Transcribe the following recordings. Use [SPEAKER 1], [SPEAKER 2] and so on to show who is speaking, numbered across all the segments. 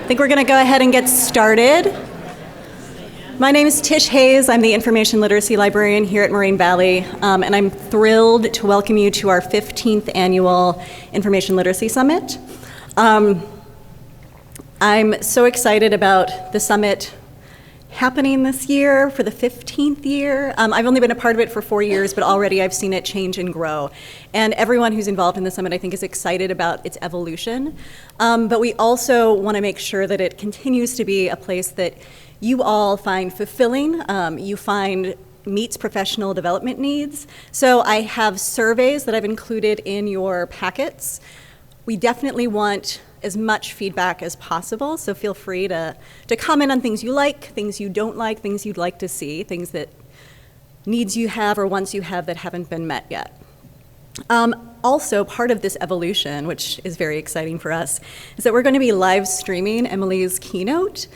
[SPEAKER 1] I think we're going to go ahead and get started. My name is Tish Hayes. I'm the Information Literacy Librarian here at Moraine Valley, and I'm thrilled to welcome you to our 15th Annual Information Literacy Summit. I'm so excited about the summit happening this year for the 15th year. I've only been a part of it for 4 years, but already I've seen it change and grow. And everyone who's involved in the summit, I think, is excited about its evolution. But we also want to make sure that it continues to be a place that you all find fulfilling, you find meets professional development needs. So I have surveys that I've included in your packets. We definitely want as much feedback as possible, so feel free to comment on things you like, things you don't like, things you'd like to see, things that needs you have or wants you have that haven't been met yet. Also, part of this evolution, which is very exciting for us, is that we're going to be live streaming Emily's keynote,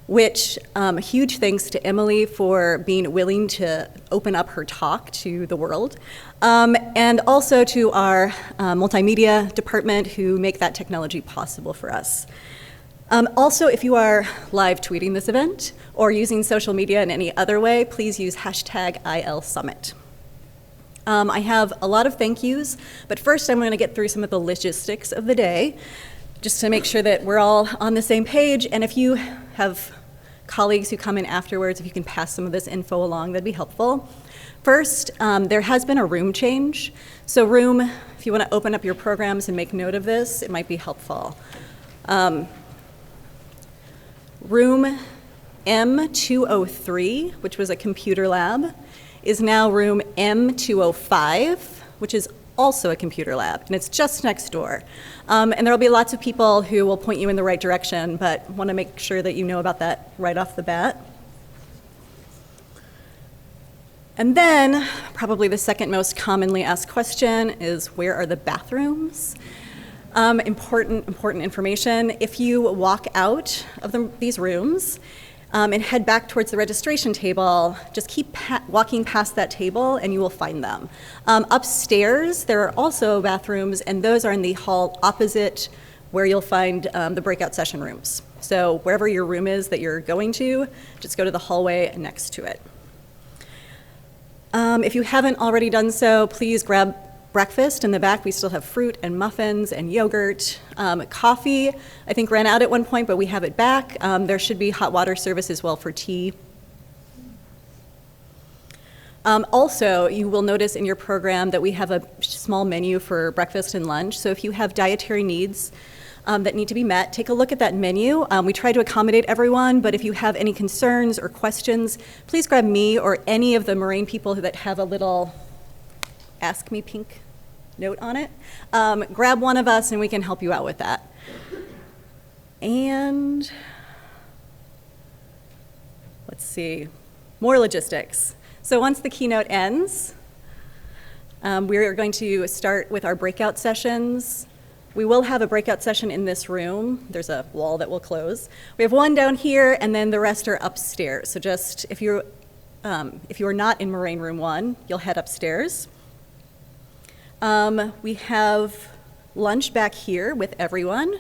[SPEAKER 1] which huge thanks to Emily for being willing to open up her talk to the world, and also to our multimedia department who make that technology possible for us. Also, if you are live tweeting this event or using social media in any other way, please use hashtag #ILSummit. I have a lot of thank yous, but first I'm going to get through some of the logistics of the day, just to make sure that we're all on the same page. And if you have colleagues who come in afterwards, if you can pass some of this info along, that'd be helpful. First, there has been a room change. So if you want to open up your programs and make note of this, it might be helpful. Room M203, which was a computer lab, is now room M205, which is also a computer lab, and it's just next door. And there will be lots of people who will point you in the right direction, but want to make sure that you know about that right off the bat. And then, probably the second most commonly asked question is, where are the bathrooms? Important information. If you walk out of these rooms, and head back towards the registration table, just keep walking past that table and you will find them. Upstairs, there are also bathrooms, and those are in the hall opposite where you'll find the breakout session rooms. So wherever your room is that you're going to, just go to the hallway next to it. If you haven't already done so, please grab breakfast in the back. We still have fruit and muffins and yogurt. Coffee, I think, ran out at one point, but we have it back. There should be hot water service as well for tea. Also, you will notice in your program that we have a small menu for breakfast and lunch. So if you have dietary needs that need to be met, take a look at that menu. We try to accommodate everyone, but if you have any concerns or questions, please grab me or any of the Moraine people that have a little Ask Me Pink note on it. Grab one of us and we can help you out with that. And let's see, more logistics. So once the keynote ends, we're going to start with our breakout sessions. We will have a breakout session in this room. There's a wall that will close. We have one down here, and then the rest are upstairs. So just if you are not in Moraine Room 1, you'll head upstairs. We have lunch back here with everyone,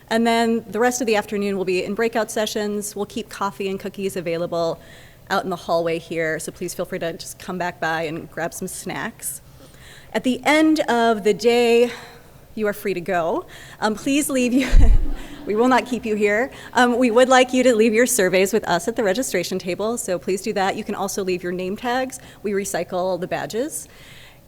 [SPEAKER 1] and then the rest of the afternoon will be in breakout sessions. We'll keep coffee and cookies available out in the hallway here, so please feel free to just come back by and grab some snacks. At the end of the day, you are free to go. Please leave we will not keep you here. We would like you to leave your surveys with us at the registration table, so please do that. You can also leave your name tags. We recycle the badges.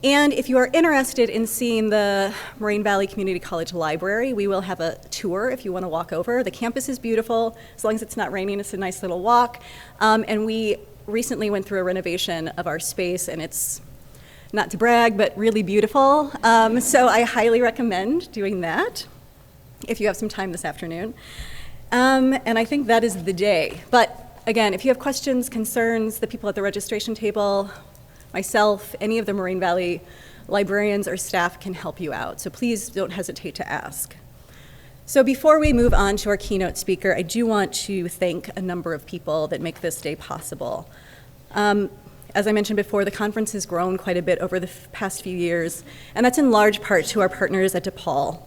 [SPEAKER 1] And if you are interested in seeing the Moraine Valley Community College Library, we will have a tour if you want to walk over. The campus is beautiful. As long as it's not raining, it's a nice little walk. And we recently went through a renovation of our space, and it's, not to brag, but really beautiful. So I highly recommend doing that if you have some time this afternoon. And I think that is the day. But again, if you have questions, concerns, the people at the registration table, myself, any of the Moraine Valley librarians or staff can help you out. So please don't hesitate to ask. So before we move on to our keynote speaker, I do want to thank a number of people that make this day possible. As I mentioned before, the conference has grown quite a bit over the past few years, and that's in large part to our partners at DePaul.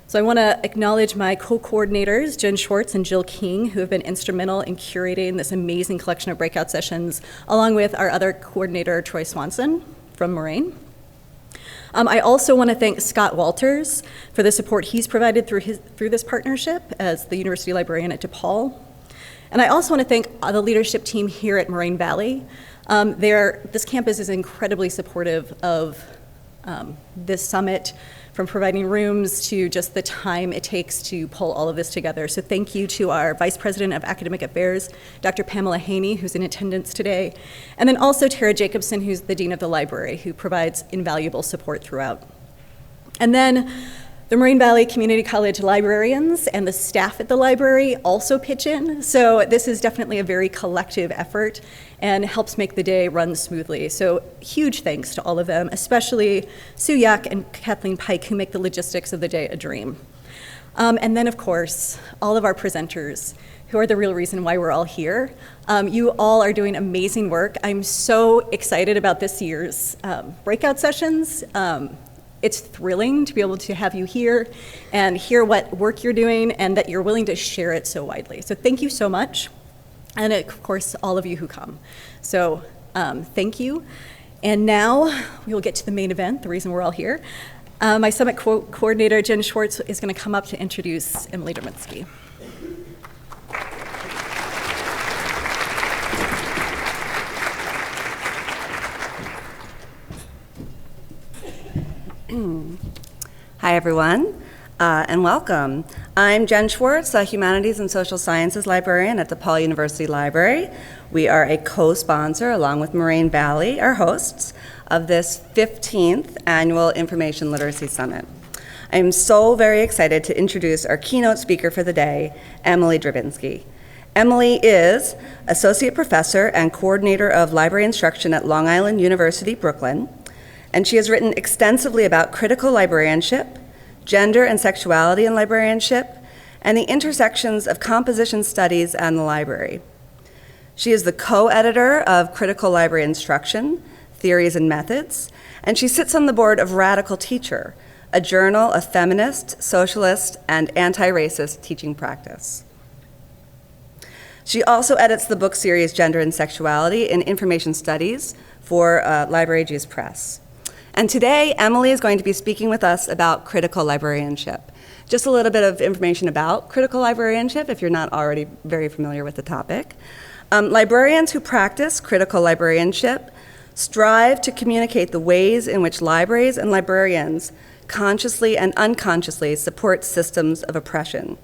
[SPEAKER 1] So I want to acknowledge my co-coordinators, Jen Schwartz and Jill King, who have been instrumental in curating this amazing collection of breakout sessions, along with our other coordinator, Troy Swanson from Moraine. I also want to thank Scott Walters for the support he's provided through this partnership as the university librarian at DePaul. And I also want to thank the leadership team here at Moraine Valley. This campus is incredibly supportive of this summit, from providing rooms to just the time it takes to pull all of this together. So thank you to our Vice President of Academic Affairs, Dr. Pamela Haney, who's in attendance today, and then also Tara Jacobson, who's the Dean of the Library, who provides invaluable support throughout. And then the Moraine Valley Community College librarians and the staff at the library also pitch in. So this is definitely a very collective effort and helps make the day run smoothly. So huge thanks to all of them, especially Sue Yak and Kathleen Pike, who make the logistics of the day a dream. And then, of course, all of our presenters, who are the real reason why we're all here. You all are doing amazing work. I'm so excited about this year's breakout sessions. It's thrilling to be able to have you here and hear what work you're doing and that you're willing to share it so widely. So thank you so much. And of course, all of you who come. So thank you. And now we will get to the main event, the reason we're all here. My summit coordinator, Jen Schwartz, is going to come up to introduce Emily Drabinski.
[SPEAKER 2] Hi, everyone, and welcome. I'm Jen Schwartz, a Humanities and Social Sciences librarian at DePaul University Library. We are a co-sponsor, along with Moraine Valley, our hosts, of this 15th Annual Information Literacy Summit. I am so very excited to introduce our keynote speaker for the day, Emily Drabinski. Emily is Associate Professor and Coordinator of Library Instruction at Long Island University, Brooklyn, and she has written extensively about critical librarianship, gender and sexuality in librarianship, and the intersections of composition studies and the library. She is the co-editor of Critical Library Instruction, Theories and Methods, and she sits on the board of Radical Teacher, a journal of feminist, socialist, and anti-racist teaching practice. She also edits the book series Gender and Sexuality in Information Studies for Library Jews Press. And today, Emily is going to be speaking with us about critical librarianship. Just a little bit of information about critical librarianship, if you're not already very familiar with the topic. Librarians who practice critical librarianship strive to communicate the ways in which libraries and librarians consciously and unconsciously support systems of oppression.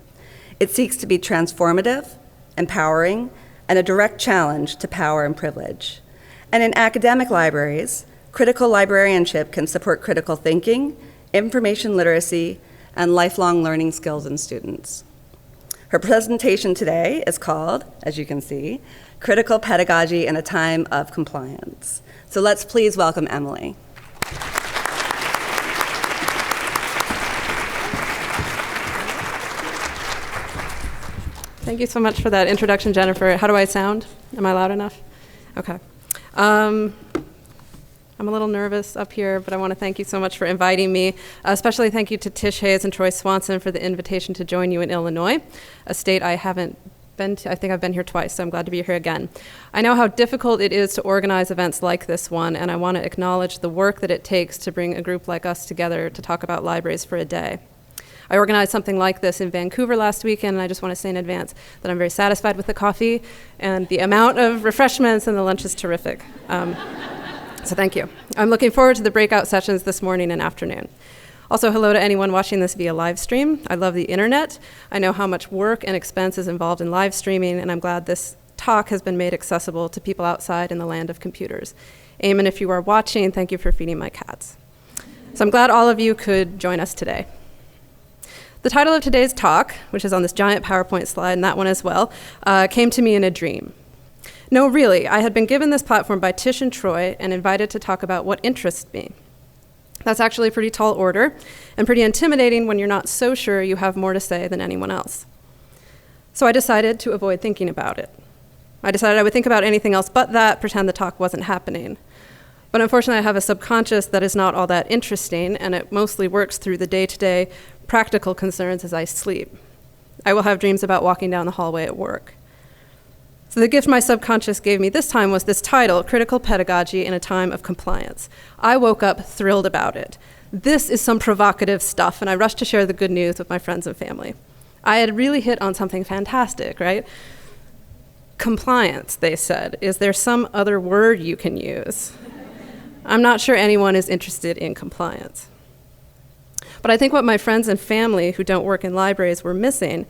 [SPEAKER 2] It seeks to be transformative, empowering, and a direct challenge to power and privilege. And in academic libraries, critical librarianship can support critical thinking, information literacy, and lifelong learning skills in students. Her presentation today is called, as you can see, Critical Pedagogy in a Time of Compliance. So let's please welcome Emily.
[SPEAKER 3] Thank you so much for that introduction, Jennifer. How do I sound? Am I loud enough? Okay. I'm a little nervous up here, but I want to thank you so much for inviting me. Especially thank you to Tish Hayes and Troy Swanson for the invitation to join you in Illinois, a state I haven't been to. I think I've been here twice, so I'm glad to be here again. I know how difficult it is to organize events like this one, and I want to acknowledge the work that it takes to bring a group like us together to talk about libraries for a day. I organized something like this in Vancouver last weekend, and I just want to say in advance that I'm very satisfied with the coffee, and the amount of refreshments, and the lunch is terrific. So thank you. I'm looking forward to the breakout sessions this morning and afternoon. Also, hello to anyone watching this via live stream. I love the internet. I know how much work and expense is involved in live streaming, and I'm glad this talk has been made accessible to people outside in the land of computers. Eamon, if you are watching, thank you for feeding my cats. So I'm glad all of you could join us today. The title of today's talk, which is on this giant PowerPoint slide, and that one as well, came to me in a dream. No, really, I had been given this platform by Tish and Troy and invited to talk about what interests me. That's actually a pretty tall order and pretty intimidating when you're not so sure you have more to say than anyone else. So I decided to avoid thinking about it. I decided I would think about anything else but that, pretend the talk wasn't happening. But unfortunately, I have a subconscious that is not all that interesting, and it mostly works through the day-to-day practical concerns as I sleep. I will have dreams about walking down the hallway at work. So the gift my subconscious gave me this time was this title, Critical Pedagogy in a Time of Compliance. I woke up thrilled about it. This is some provocative stuff, and I rushed to share the good news with my friends and family. I had really hit on something fantastic, right? Compliance, they said. Is there some other word you can use? I'm not sure anyone is interested in compliance. But I think what my friends and family who don't work in libraries were missing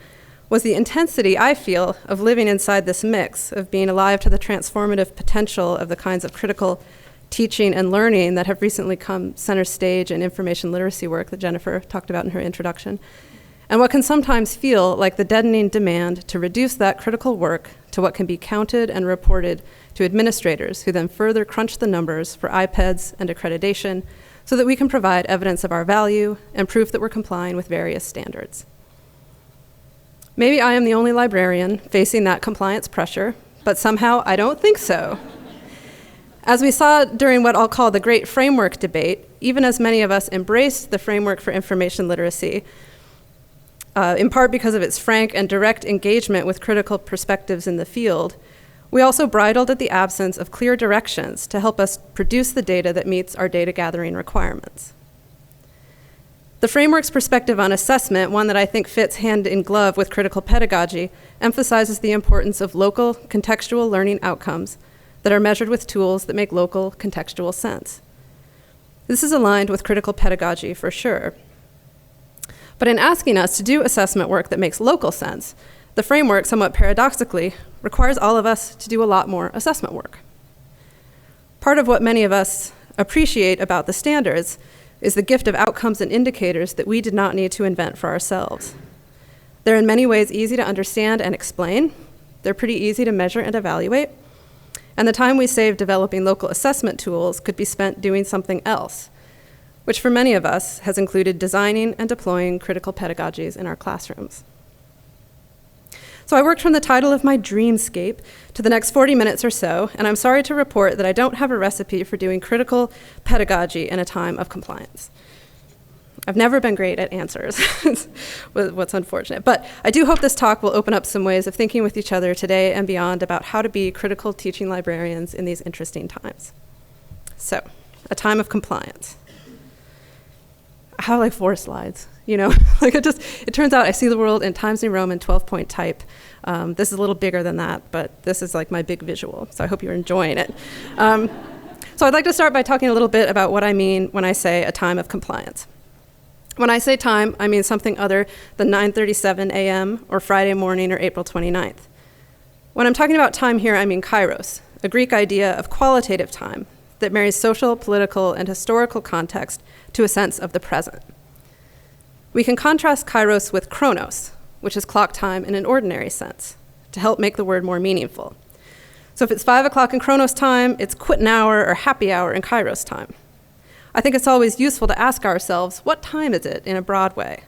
[SPEAKER 3] was the intensity I feel of living inside this mix, of being alive to the transformative potential of the kinds of critical teaching and learning that have recently come center stage in information literacy work that Jennifer talked about in her introduction, and what can sometimes feel like the deadening demand to reduce that critical work to what can be counted and reported to administrators, who then further crunch the numbers for iPads and accreditation so that we can provide evidence of our value and proof that we're complying with various standards. Maybe I am the only librarian facing that compliance pressure, but somehow I don't think so. As we saw during what I'll call the Great Framework debate, even as many of us embraced the framework for information literacy, in part because of its frank and direct engagement with critical perspectives in the field, we also bridled at the absence of clear directions to help us produce the data that meets our data gathering requirements. The framework's perspective on assessment, one that I think fits hand in glove with critical pedagogy, emphasizes the importance of local contextual learning outcomes that are measured with tools that make local contextual sense. This is aligned with critical pedagogy for sure. But in asking us to do assessment work that makes local sense, the framework, somewhat paradoxically, requires all of us to do a lot more assessment work. Part of what many of us appreciate about the standards is the gift of outcomes and indicators that we did not need to invent for ourselves. They're in many ways easy to understand and explain. They're pretty easy to measure and evaluate. And the time we save developing local assessment tools could be spent doing something else, which for many of us has included designing and deploying critical pedagogies in our classrooms. So I worked from the title of my dreamscape to the next 40 minutes or so, and I'm sorry to report that I don't have a recipe for doing critical pedagogy in a time of compliance. I've never been great at answers, what's unfortunate. But I do hope this talk will open up some ways of thinking with each other today and beyond about how to be critical teaching librarians in these interesting times. So, a time of compliance. I have like 4 slides, you know? Like it turns out I see the world in Times New Roman 12-point type. This is a little bigger than that, but this is like my big visual, so I hope you're enjoying it. So I'd like to start by talking a little bit about what I mean when I say a time of compliance. When I say time, I mean something other than 9:37 a.m. or Friday morning or April 29th. When I'm talking about time here, I mean kairos, a Greek idea of qualitative time that marries social, political, and historical context to a sense of the present. We can contrast kairos with chronos, which is clock time in an ordinary sense, to help make the word more meaningful. So if it's 5 o'clock in chronos time, it's quit an hour or happy hour in kairos time. I think it's always useful to ask ourselves, what time is it in a broad way?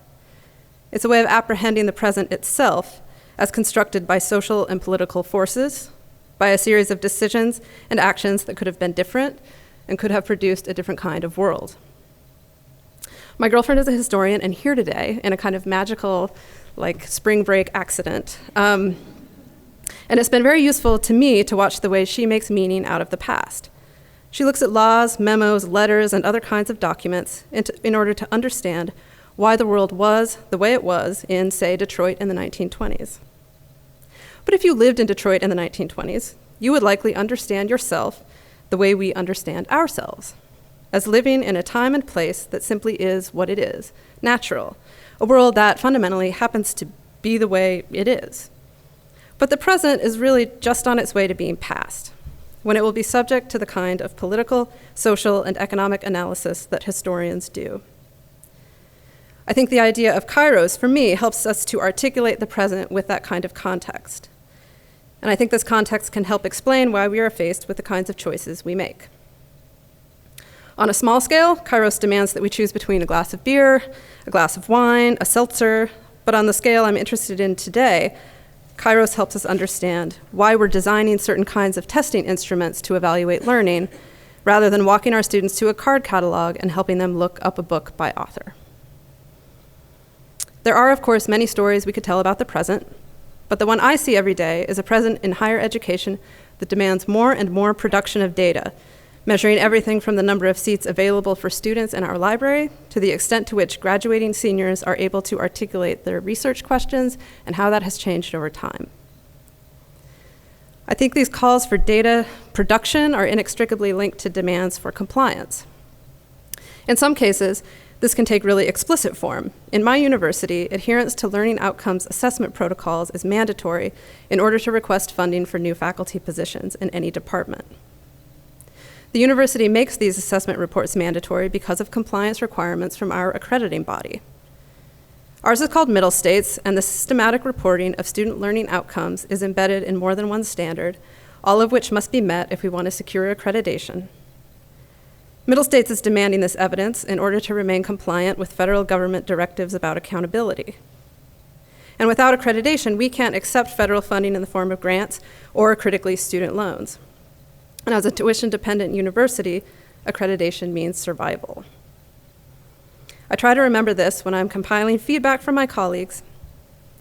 [SPEAKER 3] It's a way of apprehending the present itself as constructed by social and political forces, by a series of decisions and actions that could have been different and could have produced a different kind of world. My girlfriend is a historian and here today in a kind of magical, like spring break accident. And it's been very useful to me to watch the way she makes meaning out of the past. She looks at laws, memos, letters, and other kinds of documents in order to understand why the world was the way it was in, say, Detroit in the 1920s. But if you lived in Detroit in the 1920s, you would likely understand yourself the way we understand ourselves, as living in a time and place that simply is what it is, natural, a world that fundamentally happens to be the way it is. But the present is really just on its way to being past, when it will be subject to the kind of political, social, and economic analysis that historians do. I think the idea of kairos, for me, helps us to articulate the present with that kind of context. And I think this context can help explain why we are faced with the kinds of choices we make. On a small scale, kairos demands that we choose between a glass of beer, a glass of wine, a seltzer, but on the scale I'm interested in today, kairos helps us understand why we're designing certain kinds of testing instruments to evaluate learning, rather than walking our students to a card catalog and helping them look up a book by author. There are, of course, many stories we could tell about the present, but the one I see every day is a present in higher education that demands more and more production of data, measuring everything from the number of seats available for students in our library to the extent to which graduating seniors are able to articulate their research questions and how that has changed over time. I think these calls for data production are inextricably linked to demands for compliance. In some cases, this can take really explicit form. In my university, adherence to learning outcomes assessment protocols is mandatory in order to request funding for new faculty positions in any department. The university makes these assessment reports mandatory because of compliance requirements from our accrediting body. Ours is called Middle States, and the systematic reporting of student learning outcomes is embedded in more than one standard, all of which must be met if we want to secure accreditation. Middle States is demanding this evidence in order to remain compliant with federal government directives about accountability. And without accreditation, we can't accept federal funding in the form of grants or critically student loans. And as a tuition-dependent university, accreditation means survival. I try to remember this when I'm compiling feedback from my colleagues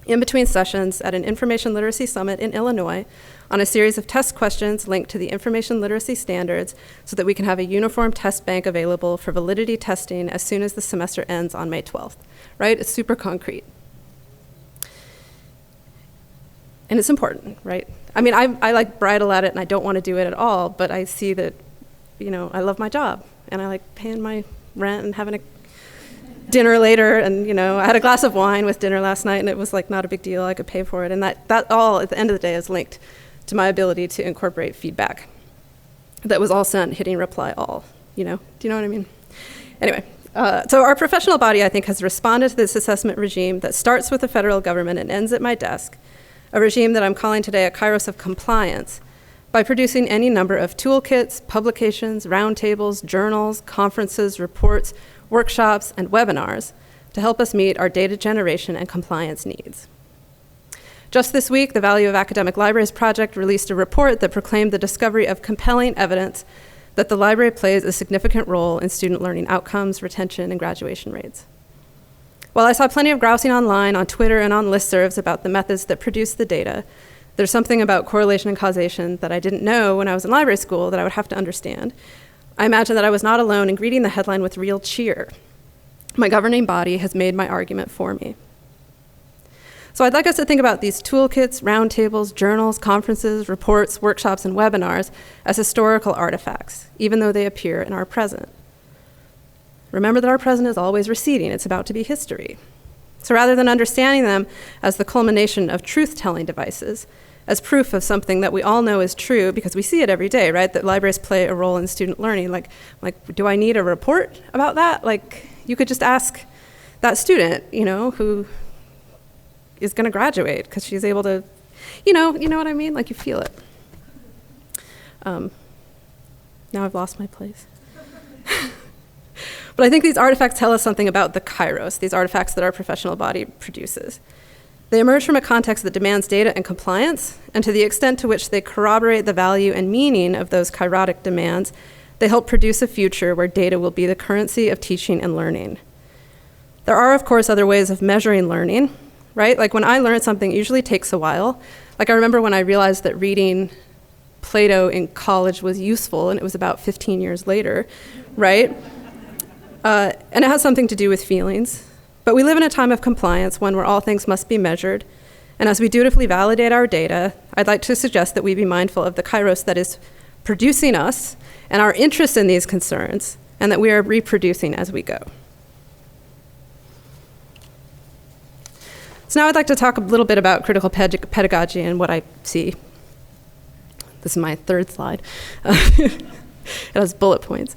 [SPEAKER 3] in between sessions at an Information Literacy Summit in Illinois on a series of test questions linked to the information literacy standards so that we can have a uniform test bank available for validity testing as soon as the semester ends on May 12th, right? It's super concrete. And it's important, right? I mean, I like bridle at it and I don't want to do it at all, but I see that, you know, I love my job and I like paying my rent and having a dinner later, and you know, I had a glass of wine with dinner last night and it was like not a big deal, I could pay for it, and that all at the end of the day is linked to my ability to incorporate feedback that was all sent hitting reply all, you know, do you know what I mean? Anyway, so our professional body, I think, has responded to this assessment regime that starts with the federal government and ends at my desk, a regime that I'm calling today a kairos of compliance, by producing any number of toolkits, publications, roundtables, journals, conferences, reports, workshops, and webinars to help us meet our data generation and compliance needs. Just this week, the Value of Academic Libraries Project released a report that proclaimed the discovery of compelling evidence that the library plays a significant role in student learning outcomes, retention, and graduation rates. While I saw plenty of grousing online, on Twitter, and on listservs about the methods that produce the data, there's something about correlation and causation that I didn't know when I was in library school that I would have to understand. I imagine that I was not alone in greeting the headline with real cheer. My governing body has made my argument for me. So I'd like us to think about these toolkits, roundtables, journals, conferences, reports, workshops, and webinars as historical artifacts, even though they appear in our present. Remember that our present is always receding. It's about to be history. So rather than understanding them as the culmination of truth-telling devices, as proof of something that we all know is true, because we see it every day, right? That libraries play a role in student learning. Like, do I need a report about that? Like, you could just ask that student, you know, who is going to graduate because she's able to, you know what I mean? Like, you feel it. Now I've lost my place. But I think these artifacts tell us something about the kairos, these artifacts that our professional body produces. They emerge from a context that demands data and compliance, and to the extent to which they corroborate the value and meaning of those kairotic demands, they help produce a future where data will be the currency of teaching and learning. There are, of course, other ways of measuring learning, right? Like when I learn something, it usually takes a while. Like I remember when I realized that reading Plato in college was useful, and it was about 15 years later, right? And it has something to do with feelings. But we live in a time of compliance, one where all things must be measured. And as we dutifully validate our data, I'd like to suggest that we be mindful of the kairos that is producing us and our interest in these concerns, and that we are reproducing as we go. So now I'd like to talk a little bit about critical pedagogy and what I see. This is my third slide. It has bullet points.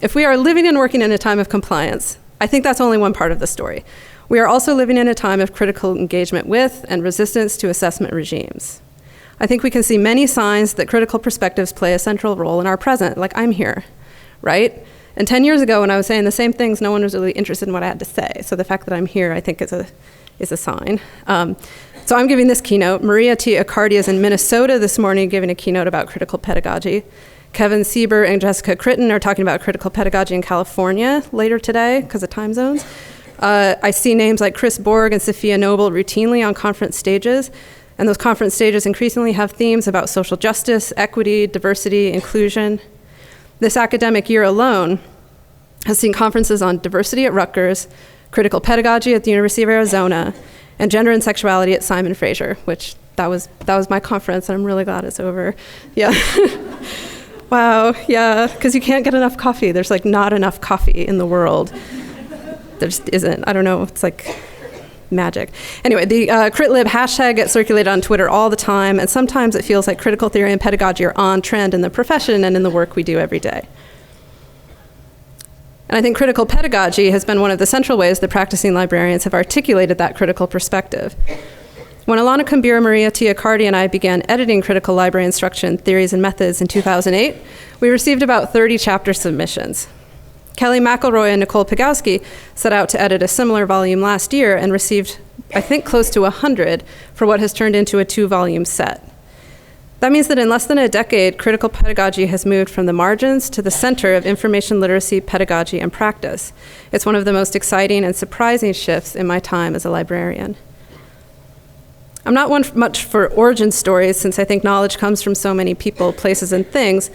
[SPEAKER 3] If we are living and working in a time of compliance, I think that's only one part of the story. We are also living in a time of critical engagement with and resistance to assessment regimes. I think we can see many signs that critical perspectives play a central role in our present, like I'm here, right? And 10 years ago when I was saying the same things, no one was really interested in what I had to say. So the fact that I'm here, I think, is a sign. So I'm giving this keynote. Maria T. Accardi is in Minnesota this morning giving a keynote about critical pedagogy. Kevin Sieber and Jessica Critton are talking about critical pedagogy in California later today because of time zones. I see names like Chris Borg and Sophia Noble routinely on conference stages, and those conference stages increasingly have themes about social justice, equity, diversity, inclusion. This academic year alone has seen conferences on diversity at Rutgers, critical pedagogy at the University of Arizona, and gender and sexuality at Simon Fraser, which that was my conference, and I'm really glad it's over. Yeah. Wow, yeah, because you can't get enough coffee. There's like not enough coffee in the world. There just isn't. I don't know, it's like magic. Anyway, the CritLib hashtag gets circulated on Twitter all the time, and sometimes it feels like critical theory and pedagogy are on trend in the profession and in the work we do every day. And I think critical pedagogy has been one of the central ways that practicing librarians have articulated that critical perspective. When Alana Kambir, Maria Tiacardi, and I began editing critical library instruction theories and methods in 2008, we received about 30 chapter submissions. Kelly McElroy and Nicole Pigowski set out to edit a similar volume last year and received, I think, close to 100 for what has turned into a 2-volume set. That means that in less than a decade, critical pedagogy has moved from the margins to the center of information literacy, pedagogy, and practice. It's one of the most exciting and surprising shifts in my time as a librarian. I'm not one much for origin stories, since I think knowledge comes from so many people, places, and things.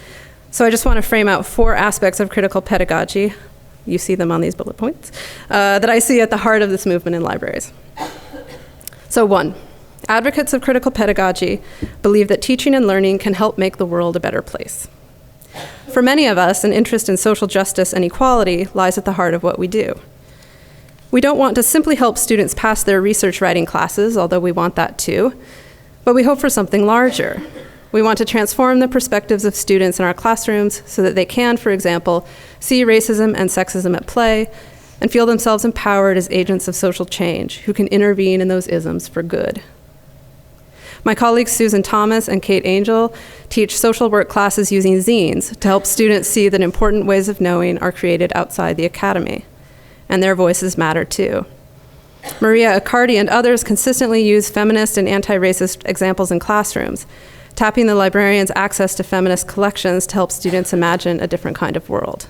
[SPEAKER 3] So I just want to frame out 4 aspects of critical pedagogy, you see them on these bullet points, that I see at the heart of this movement in libraries. So 1, advocates of critical pedagogy believe that teaching and learning can help make the world a better place. For many of us, an interest in social justice and equality lies at the heart of what we do. We don't want to simply help students pass their research writing classes, although we want that too, but we hope for something larger. We want to transform the perspectives of students in our classrooms so that they can, for example, see racism and sexism at play and feel themselves empowered as agents of social change who can intervene in those isms for good. My colleagues Susan Thomas and Kate Angel teach social work classes using zines to help students see that important ways of knowing are created outside the academy, and their voices matter too. Maria Accardi and others consistently use feminist and anti-racist examples in classrooms, tapping the librarian's access to feminist collections to help students imagine a different kind of world.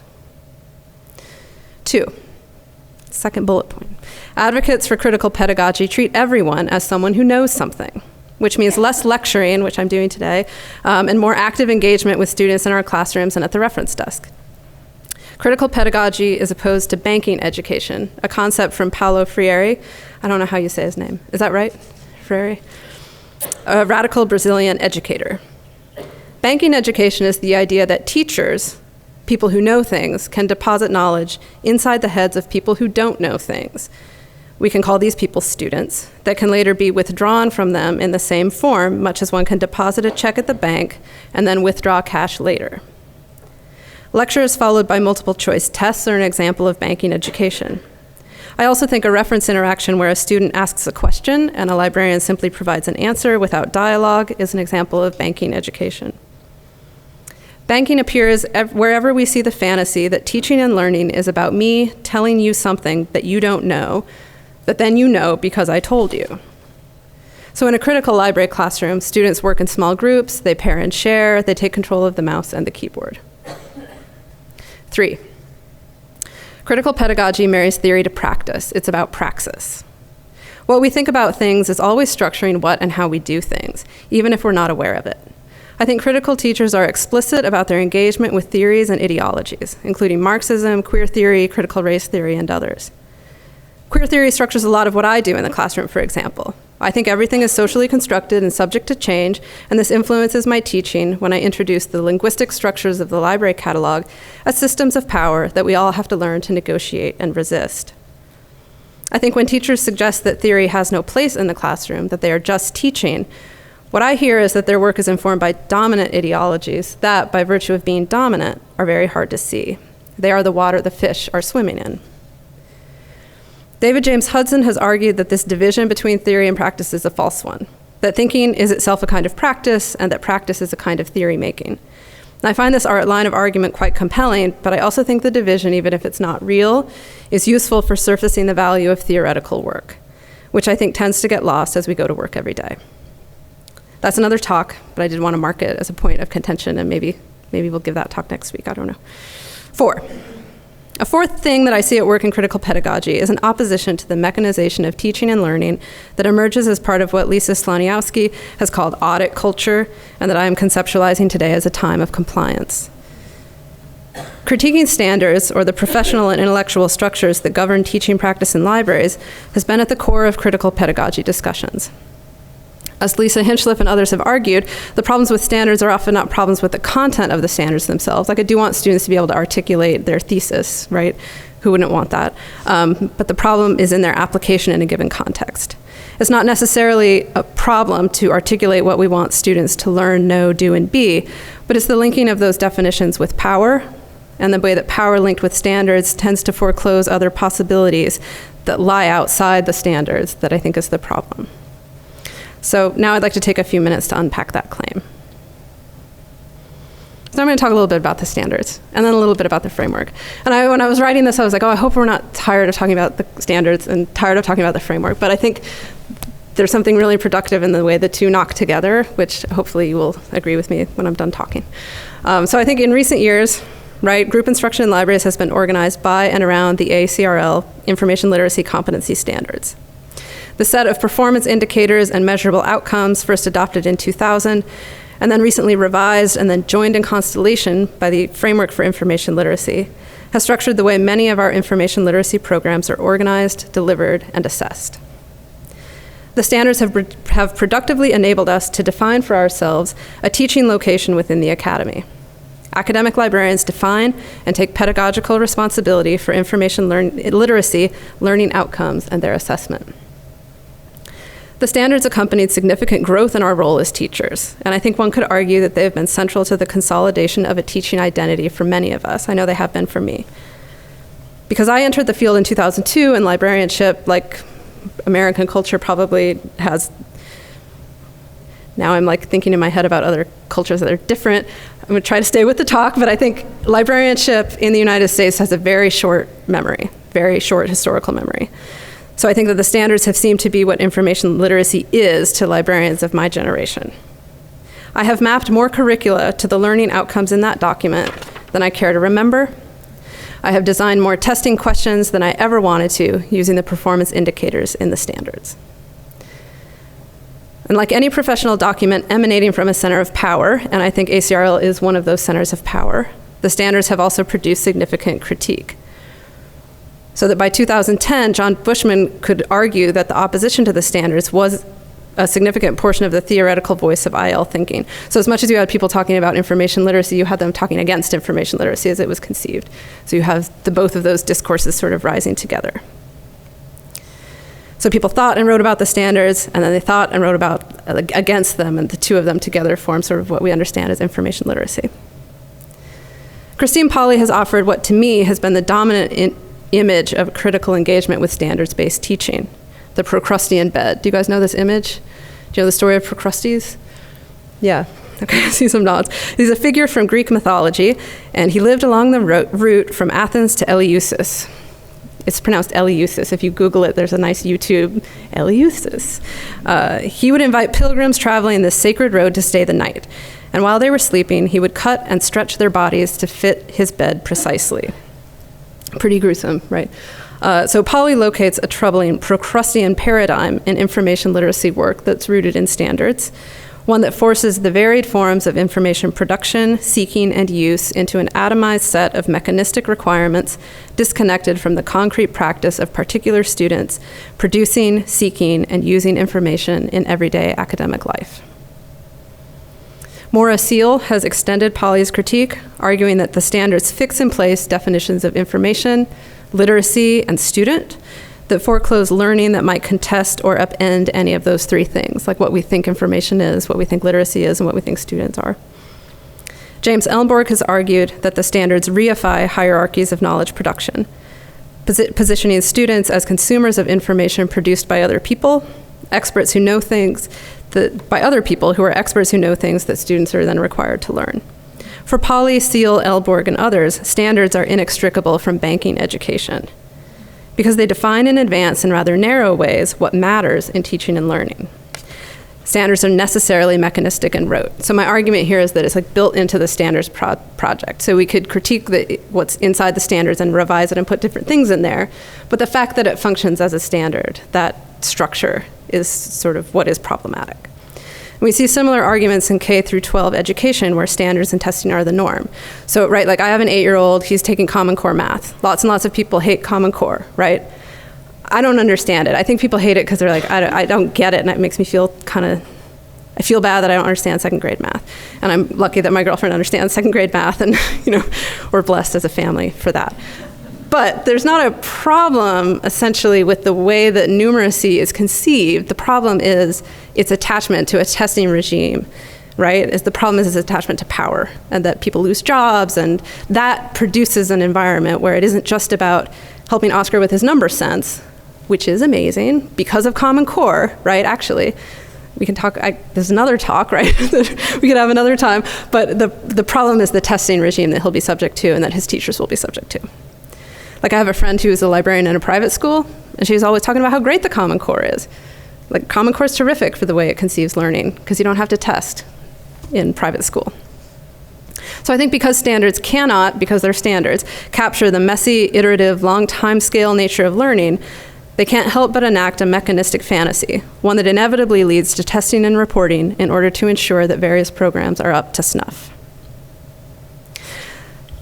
[SPEAKER 3] 2, second bullet point. Advocates for critical pedagogy treat everyone as someone who knows something, which means less lecturing, which I'm doing today, and more active engagement with students in our classrooms and at the reference desk. Critical pedagogy is opposed to banking education, a concept from Paulo Freire. I don't know how you say his name. Is that right? Freire? A radical Brazilian educator. Banking education is the idea that teachers, people who know things, can deposit knowledge inside the heads of people who don't know things. We can call these people students, that can later be withdrawn from them in the same form, much as one can deposit a check at the bank and then withdraw cash later. Lectures followed by multiple choice tests are an example of banking education. I also think a reference interaction where a student asks a question and a librarian simply provides an answer without dialogue is an example of banking education. Banking appears wherever we see the fantasy that teaching and learning is about me telling you something that you don't know, that then you know because I told you. So in a critical library classroom, students work in small groups, they pair and share, they take control of the mouse and the keyboard. 3, critical pedagogy marries theory to practice. It's about praxis. What we think about things is always structuring what and how we do things, even if we're not aware of it. I think critical teachers are explicit about their engagement with theories and ideologies, including Marxism, queer theory, critical race theory, and others. Queer theory structures a lot of what I do in the classroom, for example. I think everything is socially constructed and subject to change, and this influences my teaching when I introduce the linguistic structures of the library catalog as systems of power that we all have to learn to negotiate and resist. I think when teachers suggest that theory has no place in the classroom, that they are just teaching, what I hear is that their work is informed by dominant ideologies that, by virtue of being dominant, are very hard to see. They are the water the fish are swimming in. David James Hudson has argued that this division between theory and practice is a false one, that thinking is itself a kind of practice and that practice is a kind of theory making. And I find this line of argument quite compelling, but I also think the division, even if it's not real, is useful for surfacing the value of theoretical work, which I think tends to get lost as we go to work every day. That's another talk, but I did want to mark it as a point of contention and maybe Maybe we'll give that talk next week, I don't know. 4. A fourth thing that I see at work in critical pedagogy is an opposition to the mechanization of teaching and learning that emerges as part of what Lisa Sloniowski has called audit culture, and that I am conceptualizing today as a time of compliance. Critiquing standards, or the professional and intellectual structures that govern teaching practice in libraries, has been at the core of critical pedagogy discussions. As Lisa Hinchliffe and others have argued, the problems with standards are often not problems with the content of the standards themselves. Like, I do want students to be able to articulate their thesis, right? Who wouldn't want that? But the problem is in their application in a given context. It's not necessarily a problem to articulate what we want students to learn, know, do, and be, but it's the linking of those definitions with power, and the way that power linked with standards tends to foreclose other possibilities that lie outside the standards that I think is the problem. So now I'd like to take a few minutes to unpack that claim. So I'm going to talk a little bit about the standards, and then a little bit about the framework. And when I was writing this, I was like, oh, I hope we're not tired of talking about the standards and tired of talking about the framework. But I think there's something really productive in the way the two knock together, which hopefully you will agree with me when I'm done talking. So I think in recent years, right, group instruction in libraries has been organized by and around the ACRL Information Literacy Competency Standards. The set of performance indicators and measurable outcomes, first adopted in 2000, and then recently revised and then joined in constellation by the Framework for Information Literacy, has structured the way many of our information literacy programs are organized, delivered, and assessed. The standards have productively enabled us to define for ourselves a teaching location within the academy. Academic librarians define and take pedagogical responsibility for information literacy, learning outcomes, and their assessment. The standards accompanied significant growth in our role as teachers, and I think one could argue that they have been central to the consolidation of a teaching identity for many of us. I know they have been for me. Because I entered the field in 2002, and librarianship, like American culture, probably has, now I'm like thinking in my head about other cultures that are different. I'm going to try to stay with the talk, but I think librarianship in the United States has a very short memory, very short historical memory. So I think that the standards have seemed to be what information literacy is to librarians of my generation. I have mapped more curricula to the learning outcomes in that document than I care to remember. I have designed more testing questions than I ever wanted to using the performance indicators in the standards. And like any professional document emanating from a center of power, and I think ACRL is one of those centers of power, the standards have also produced significant critique. So that by 2010, John Bushman could argue that the opposition to the standards was a significant portion of the theoretical voice of IL thinking. So as much as you had people talking about information literacy, you had them talking against information literacy as it was conceived. So you have both of those discourses sort of rising together. So people thought and wrote about the standards, and then they thought and wrote about against them, and the two of them together form sort of what we understand as information literacy. Christine Pauly has offered what to me has been the dominant image of critical engagement with standards-based teaching, the Procrustean Bed. Do you guys know this image? Do you know the story of Procrustes? Yeah, okay, I see some nods. He's a figure from Greek mythology, and he lived along the route from Athens to Eleusis. It's pronounced Eleusis. If you Google it, there's a nice YouTube, Eleusis. He would invite pilgrims traveling this sacred road to stay the night. And while they were sleeping, he would cut and stretch their bodies to fit his bed precisely. Pretty gruesome, right? So Pauly locates a troubling Procrustean paradigm in information literacy work that's rooted in standards, one that forces the varied forms of information production, seeking, and use into an atomized set of mechanistic requirements disconnected from the concrete practice of particular students producing, seeking, and using information in everyday academic life. Mora Seal has extended Pauly's critique, arguing that the standards fix in place definitions of information, literacy, and student that foreclose learning that might contest or upend any of those three things, like what we think information is, what we think literacy is, and what we think students are. James Elmborg has argued that the standards reify hierarchies of knowledge production, positioning students as consumers of information produced by other people, experts who know things by other people who are experts who know things that students are then required to learn. For Pauly, Seal, Elborg, and others, standards are inextricable from banking education because they define in advance in rather narrow ways what matters in teaching and learning. standards are necessarily mechanistic and rote. So my argument here is that it's like built into the standards project. So we could critique what's inside the standards and revise it and put different things in there. But the fact that it functions as a standard, that structure, is sort of what is problematic. And we see similar arguments in K through 12 education where standards and testing are the norm. So, right, like I have an 8-year-old, he's taking Common Core math. Lots and lots of people hate Common Core, right? I don't understand it. I think people hate it because they're like, I don't get it, and it makes me feel I feel bad that I don't understand second grade math. And I'm lucky that my girlfriend understands second grade math, and we're blessed as a family for that. But there's not a problem, essentially, with the way that numeracy is conceived. The problem is its attachment to a testing regime, right? The problem is its attachment to power, and that people lose jobs, and that produces an environment where it isn't just about helping Oscar with his number sense, which is amazing because of Common Core, right? Actually, we can talk, there's another talk, right? We could have another time, but the problem is the testing regime that he'll be subject to and that his teachers will be subject to. Like I have a friend who's a librarian in a private school, and she's always talking about how great the Common Core is. Like Common Core is terrific for the way it conceives learning because you don't have to test in private school. So I think because standards cannot, because they're standards, capture the messy, iterative, long time scale nature of learning, they can't help but enact a mechanistic fantasy, one that inevitably leads to testing and reporting in order to ensure that various programs are up to snuff.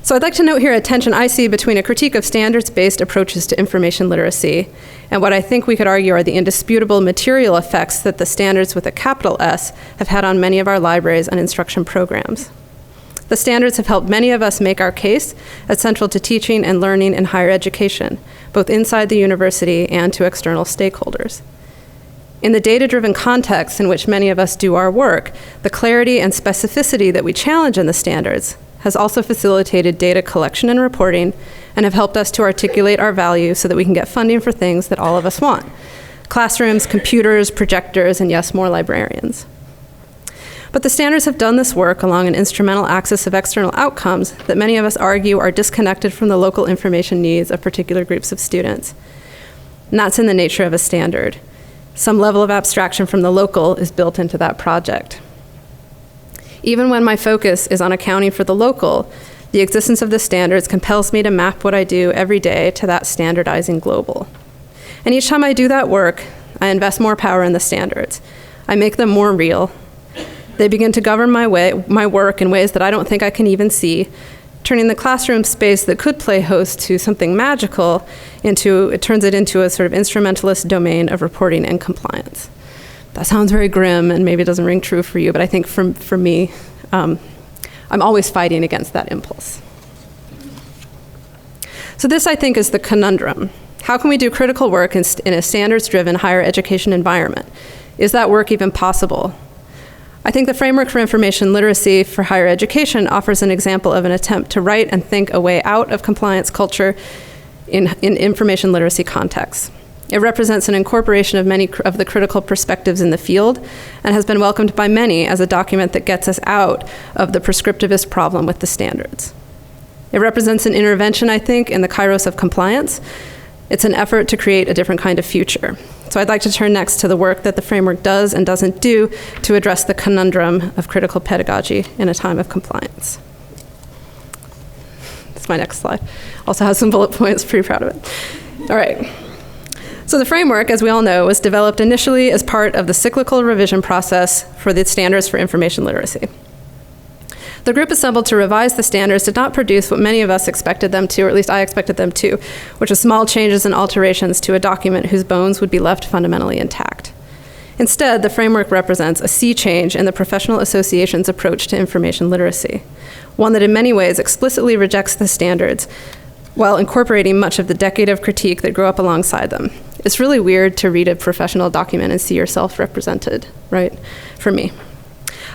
[SPEAKER 3] So I'd like to note here a tension I see between a critique of standards-based approaches to information literacy and what I think we could argue are the indisputable material effects that the standards with a capital S have had on many of our libraries and instruction programs. The standards have helped many of us make our case as central to teaching and learning in higher education, both inside the university and to external stakeholders. In the data-driven context in which many of us do our work, the clarity and specificity that we challenge in the standards has also facilitated data collection and reporting and have helped us to articulate our value so that we can get funding for things that all of us want: classrooms, computers, projectors, and yes, more librarians. But the standards have done this work along an instrumental axis of external outcomes that many of us argue are disconnected from the local information needs of particular groups of students. And that's in the nature of a standard. Some level of abstraction from the local is built into that project. Even when my focus is on accounting for the local, the existence of the standards compels me to map what I do every day to that standardizing global. And each time I do that work, I invest more power in the standards. I make them more real. They begin to govern my work in ways that I don't think I can even see, turning the classroom space that could play host to something magical it turns it into a sort of instrumentalist domain of reporting and compliance. That sounds very grim and maybe it doesn't ring true for you, but I think for me, I'm always fighting against that impulse. So this, I think, is the conundrum. How can we do critical work in a standards-driven higher education environment? Is that work even possible? I think the framework for information literacy for higher education offers an example of an attempt to write and think a way out of compliance culture in information literacy contexts. It represents an incorporation of many of the critical perspectives in the field and has been welcomed by many as a document that gets us out of the prescriptivist problem with the standards. It represents an intervention, I think, in the kairos of compliance. It's an effort to create a different kind of future. So I'd like to turn next to the work that the framework does and doesn't do to address the conundrum of critical pedagogy in a time of compliance. That's my next slide. Also has some bullet points, pretty proud of it. All right. So the framework, as we all know, was developed initially as part of the cyclical revision process for the standards for information literacy. The group assembled to revise the standards did not produce what many of us expected them to, or at least I expected them to, which was small changes and alterations to a document whose bones would be left fundamentally intact. Instead, the framework represents a sea change in the professional association's approach to information literacy, one that in many ways explicitly rejects the standards while incorporating much of the decade of critique that grew up alongside them. It's really weird to read a professional document and see yourself represented, right? For me.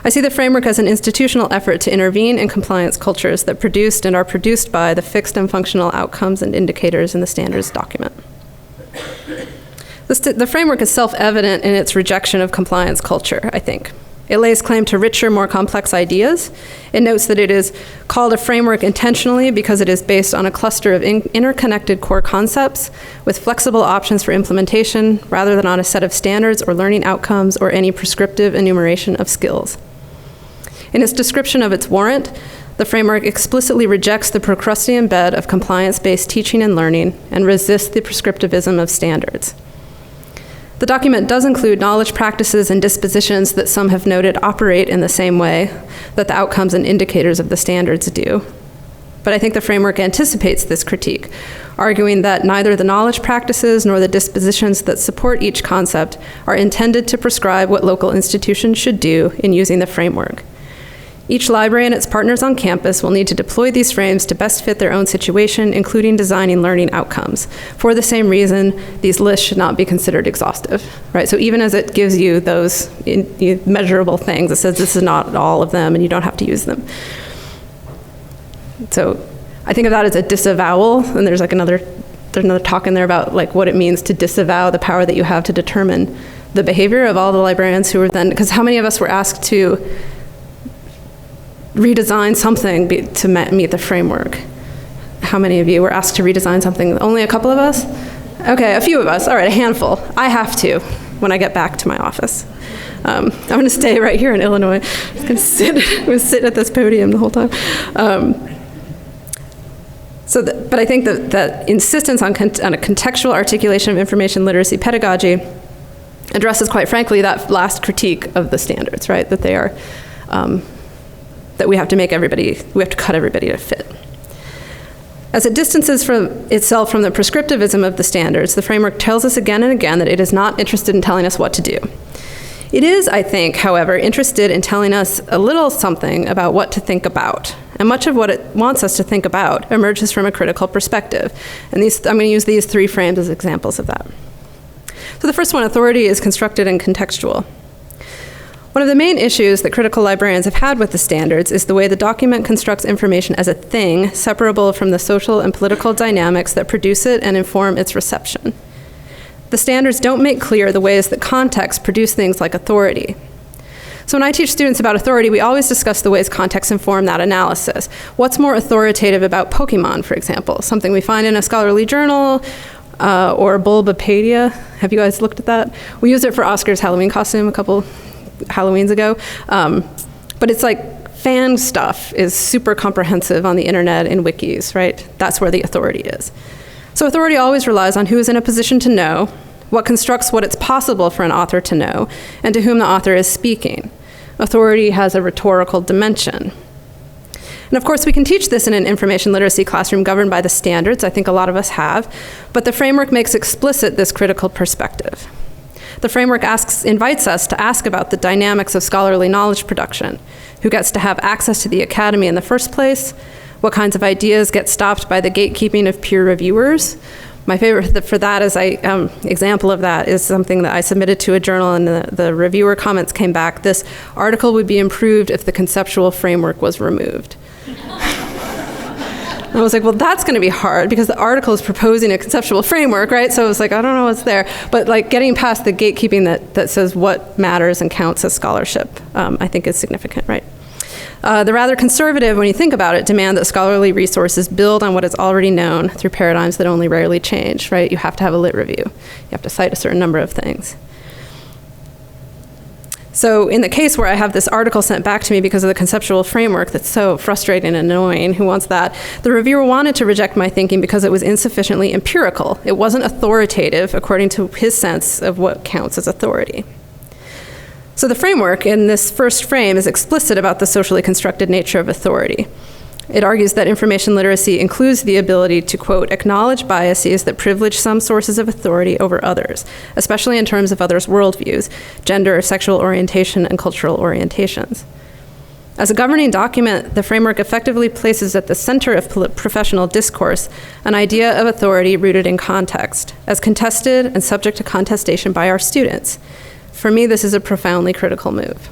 [SPEAKER 3] I see the framework as an institutional effort to intervene in compliance cultures that produced and are produced by the fixed and functional outcomes and indicators in the standards document. The framework is self-evident in its rejection of compliance culture, I think. It lays claim to richer, more complex ideas. It notes that it is called a framework intentionally because it is based on a cluster of interconnected core concepts with flexible options for implementation rather than on a set of standards or learning outcomes or any prescriptive enumeration of skills. In its description of its warrant, the framework explicitly rejects the Procrustean bed of compliance-based teaching and learning and resists the prescriptivism of standards. The document does include knowledge practices and dispositions that some have noted operate in the same way that the outcomes and indicators of the standards do. But I think the framework anticipates this critique, arguing that neither the knowledge practices nor the dispositions that support each concept are intended to prescribe what local institutions should do in using the framework. Each library and its partners on campus will need to deploy these frames to best fit their own situation, including designing learning outcomes. For the same reason, these lists should not be considered exhaustive, right? So even as it gives you those measurable things, it says this is not all of them and you don't have to use them. So I think of that as a disavowal, and there's another talk in there about like what it means to disavow the power that you have to determine the behavior of all the librarians who were then, because how many of us were asked to redesign something to meet the framework? How many of you were asked to redesign something? Only a couple of us? Okay, a few of us. All right, a handful. I have to when I get back to my office. I'm going to stay right here in Illinois. I'm going to sit at this podium the whole time. But I think that insistence on a contextual articulation of information literacy pedagogy addresses, quite frankly, that last critique of the standards, right? That they are that we have to cut everybody to fit. As it distances itself from the prescriptivism of the standards, the framework tells us again and again that it is not interested in telling us what to do. It is, I think, however, interested in telling us a little something about what to think about. And much of what it wants us to think about emerges from a critical perspective. And I'm going to use these three frames as examples of that. So the first one, authority, is constructed and contextual. One of the main issues that critical librarians have had with the standards is the way the document constructs information as a thing separable from the social and political dynamics that produce it and inform its reception. The standards don't make clear the ways that context produce things like authority. So when I teach students about authority, we always discuss the ways context inform that analysis. What's more authoritative about Pokemon, for example? Something we find in a scholarly journal, or Bulbapedia. Have you guys looked at that? We used it for Oscar's Halloween costume a couple Halloweens ago. But it's like fan stuff is super comprehensive on the internet in wikis, right? That's where the authority is. So authority always relies on who is in a position to know, what constructs what it's possible for an author to know, and to whom the author is speaking. Authority has a rhetorical dimension. And of course, we can teach this in an information literacy classroom governed by the standards. I think a lot of us have. But the framework makes explicit this critical perspective. The framework invites us to ask about the dynamics of scholarly knowledge production. Who gets to have access to the academy in the first place? What kinds of ideas get stopped by the gatekeeping of peer reviewers? My favorite for that example of that is something that I submitted to a journal, and the reviewer comments came back. This article would be improved if the conceptual framework was removed. And I was like, well, that's going to be hard because the article is proposing a conceptual framework, right? So I was like, I don't know what's there. But like getting past the gatekeeping that says what matters and counts as scholarship, I think is significant, right? The rather conservative, when you think about it, demand that scholarly resources build on what is already known through paradigms that only rarely change, right? You have to have a lit review. You have to cite a certain number of things. So in the case where I have this article sent back to me because of the conceptual framework that's so frustrating and annoying, who wants that? The reviewer wanted to reject my thinking because it was insufficiently empirical. It wasn't authoritative according to his sense of what counts as authority. So the framework in this first frame is explicit about the socially constructed nature of authority. It argues that information literacy includes the ability to, quote, acknowledge biases that privilege some sources of authority over others, especially in terms of others' worldviews, gender, sexual orientation, and cultural orientations. As a governing document, the framework effectively places at the center of professional discourse an idea of authority rooted in context, as contested and subject to contestation by our students. For me, this is a profoundly critical move.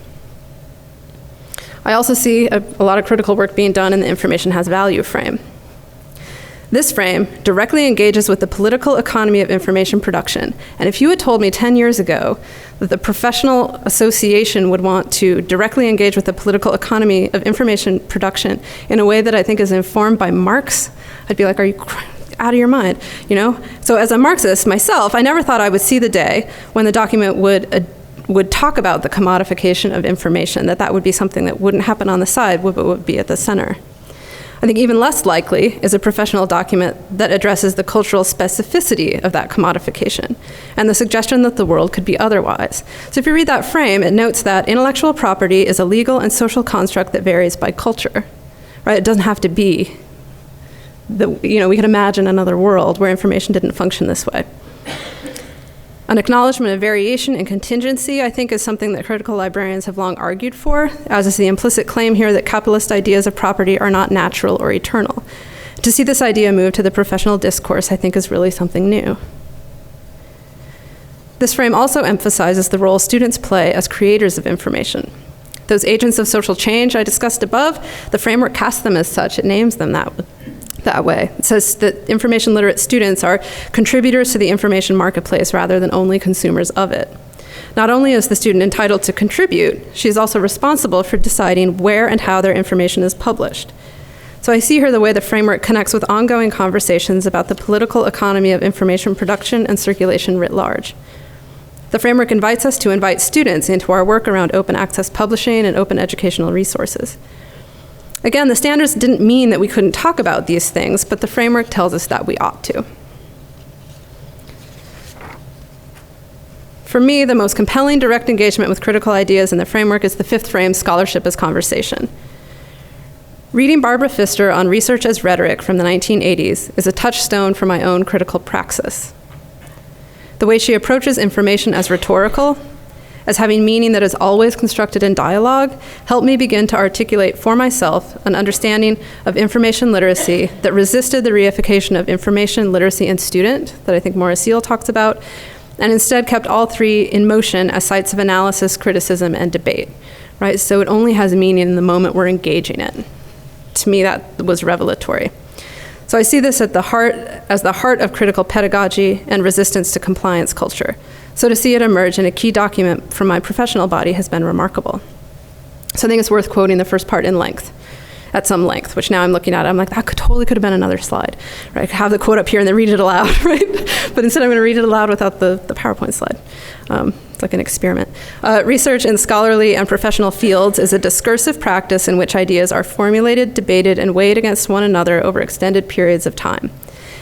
[SPEAKER 3] I also see a lot of critical work being done in the information has value frame. This frame directly engages with the political economy of information production. And if you had told me 10 years ago that the professional association would want to directly engage with the political economy of information production in a way that I think is informed by Marx, I'd be like, are you out of your mind, you know? So as a Marxist myself, I never thought I would see the day when the document would talk about the commodification of information, that would be something that wouldn't happen on the side, but would be at the center. I think even less likely is a professional document that addresses the cultural specificity of that commodification and the suggestion that the world could be otherwise. So if you read that frame, it notes that intellectual property is a legal and social construct that varies by culture, right? It doesn't have to be, we could imagine another world where information didn't function this way. An acknowledgement of variation and contingency, I think, is something that critical librarians have long argued for, as is the implicit claim here that capitalist ideas of property are not natural or eternal. To see this idea move to the professional discourse, I think, is really something new. This frame also emphasizes the role students play as creators of information. Those agents of social change I discussed above, the framework casts them as such. It names them that way. It says that information literate students are contributors to the information marketplace rather than only consumers of it. Not only is the student entitled to contribute, she is also responsible for deciding where and how their information is published. So I see here the way the framework connects with ongoing conversations about the political economy of information production and circulation writ large. The framework invites us to invite students into our work around open access publishing and open educational resources. Again, the standards didn't mean that we couldn't talk about these things, but the framework tells us that we ought to. For me, the most compelling direct engagement with critical ideas in the framework is the fifth frame, scholarship as conversation. Reading Barbara Pfister on research as rhetoric from the 1980s is a touchstone for my own critical praxis. The way she approaches information as rhetorical, as having meaning that is always constructed in dialogue, helped me begin to articulate for myself an understanding of information literacy that resisted the reification of information, literacy, and student that I think Mora Seal talks about, and instead kept all three in motion as sites of analysis, criticism, and debate, right? So it only has meaning in the moment we're engaging it. To me, that was revelatory. So I see this as the heart of critical pedagogy and resistance to compliance culture. So to see it emerge in a key document from my professional body has been remarkable. So I think it's worth quoting the first part at some length, which now I'm looking at, I'm like, that totally could have been another slide, right? I could have the quote up here and then read it aloud, right? But instead I'm gonna read it aloud without the PowerPoint slide. It's like an experiment. Research in scholarly and professional fields is a discursive practice in which ideas are formulated, debated, and weighed against one another over extended periods of time.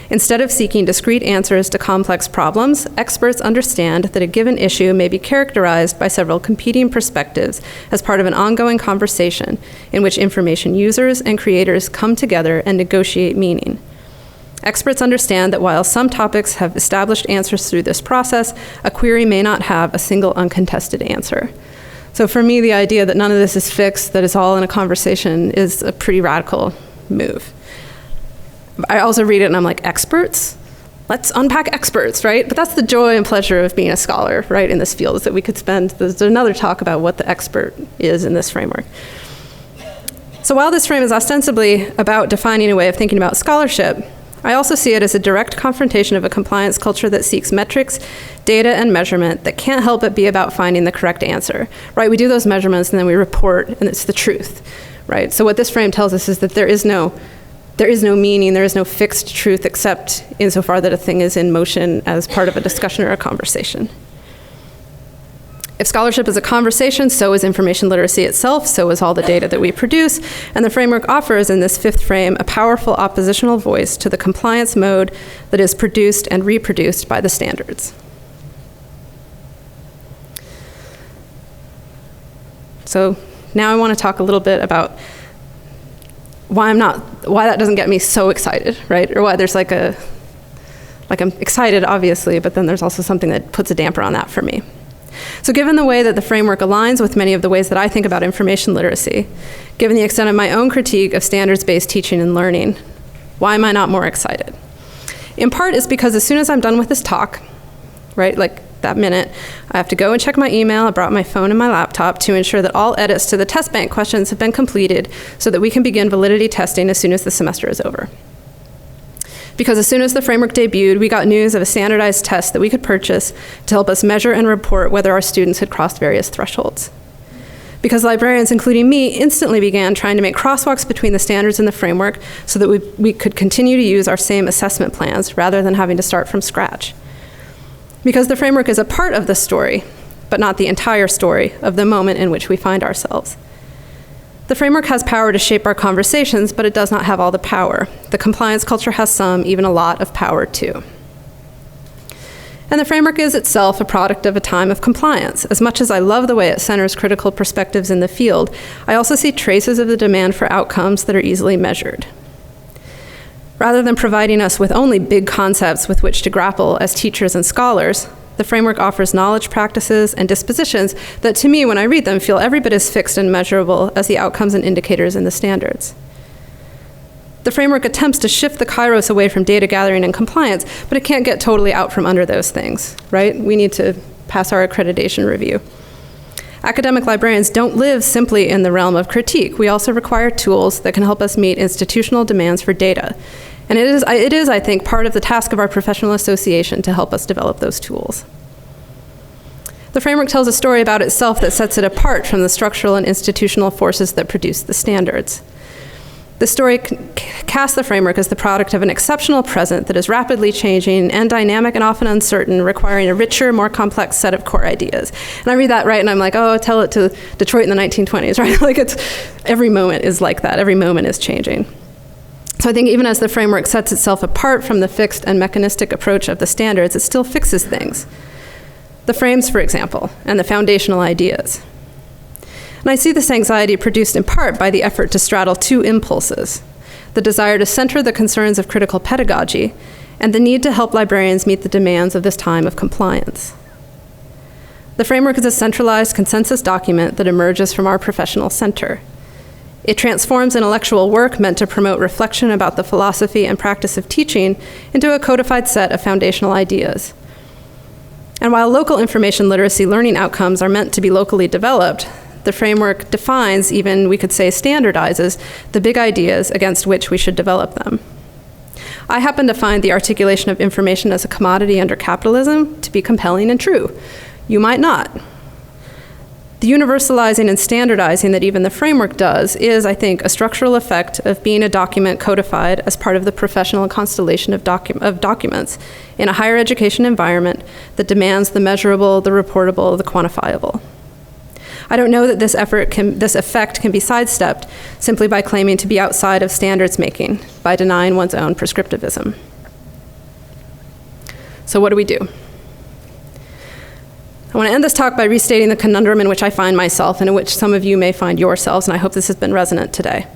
[SPEAKER 3] Instead of seeking discrete answers to complex problems, experts understand that a given issue may be characterized by several competing perspectives as part of an ongoing conversation in which information users and creators come together and negotiate meaning. Experts understand that while some topics have established answers through this process, a query may not have a single uncontested answer. So for me, the idea that none of this is fixed, that it's all in a conversation, is a pretty radical move. I also read it and I'm like, experts? Let's unpack experts, right? But that's the joy and pleasure of being a scholar, right, in this field, is that we could there's another talk about what the expert is in this framework. So while this frame is ostensibly about defining a way of thinking about scholarship, I also see it as a direct confrontation of a compliance culture that seeks metrics, data, and measurement that can't help but be about finding the correct answer, right? We do those measurements and then we report, and it's the truth, right? So what this frame tells us is that there is no meaning, there is no fixed truth except insofar that a thing is in motion as part of a discussion or a conversation. If scholarship is a conversation, so is information literacy itself, so is all the data that we produce, and the framework offers in this fifth frame a powerful oppositional voice to the compliance mode that is produced and reproduced by the standards. So now I want to talk a little bit about why that doesn't get me so excited, right? Or why there's I'm excited, obviously, but then there's also something that puts a damper on that for me. So given the way that the framework aligns with many of the ways that I think about information literacy, given the extent of my own critique of standards-based teaching and learning, why am I not more excited? In part is because as soon as I'm done with this talk, right, like that minute, I have to go and check my email. I brought my phone and my laptop to ensure that all edits to the test bank questions have been completed so that we can begin validity testing as soon as the semester is over. Because as soon as the framework debuted, we got news of a standardized test that we could purchase to help us measure and report whether our students had crossed various thresholds. Because librarians, including me, instantly began trying to make crosswalks between the standards and the framework so that we could continue to use our same assessment plans rather than having to start from scratch. Because the framework is a part of the story, but not the entire story of the moment in which we find ourselves. The framework has power to shape our conversations, but it does not have all the power. The compliance culture has some, even a lot of power too. And the framework is itself a product of a time of compliance. As much as I love the way it centers critical perspectives in the field, I also see traces of the demand for outcomes that are easily measured. Rather than providing us with only big concepts with which to grapple as teachers and scholars, the framework offers knowledge practices and dispositions that, to me, when I read them, feel every bit as fixed and measurable as the outcomes and indicators in the standards. The framework attempts to shift the kairos away from data gathering and compliance, but it can't get totally out from under those things, right? We need to pass our accreditation review. Academic librarians don't live simply in the realm of critique. We also require tools that can help us meet institutional demands for data. And it is, I think, part of the task of our professional association to help us develop those tools. The framework tells a story about itself that sets it apart from the structural and institutional forces that produce the standards. The story casts the framework as the product of an exceptional present that is rapidly changing and dynamic and often uncertain, requiring a richer, more complex set of core ideas. And I read that right, and I'm like, oh, tell it to Detroit in the 1920s, right? Like, every moment is like that. Every moment is changing. So I think even as the framework sets itself apart from the fixed and mechanistic approach of the standards, it still fixes things. The frames, for example, and the foundational ideas. And I see this anxiety produced in part by the effort to straddle two impulses: the desire to center the concerns of critical pedagogy and the need to help librarians meet the demands of this time of compliance. The framework is a centralized consensus document that emerges from our professional center. It transforms intellectual work meant to promote reflection about the philosophy and practice of teaching into a codified set of foundational ideas. And while local information literacy learning outcomes are meant to be locally developed, the framework defines, even we could say standardizes, the big ideas against which we should develop them. I happen to find the articulation of information as a commodity under capitalism to be compelling and true. You might not. The universalizing and standardizing that even the framework does is, I think, a structural effect of being a document codified as part of the professional constellation of documents in a higher education environment that demands the measurable, the reportable, the quantifiable. I don't know that this effect can be sidestepped simply by claiming to be outside of standards making, by denying one's own prescriptivism. So what do we do? I want to end this talk by restating the conundrum in which I find myself and in which some of you may find yourselves, and I hope this has been resonant today.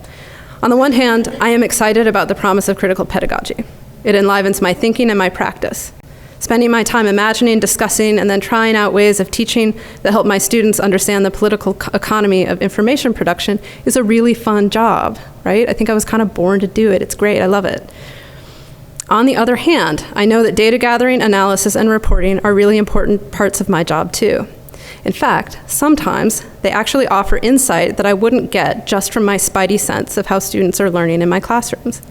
[SPEAKER 3] On the one hand, I am excited about the promise of critical pedagogy. It enlivens my thinking and my practice. Spending my time imagining, discussing, and then trying out ways of teaching that help my students understand the political economy of information production is a really fun job, right? I think I was kind of born to do it. It's great. I love it. On the other hand, I know that data gathering, analysis, and reporting are really important parts of my job too. In fact, sometimes they actually offer insight that I wouldn't get just from my spidey sense of how students are learning in my classrooms.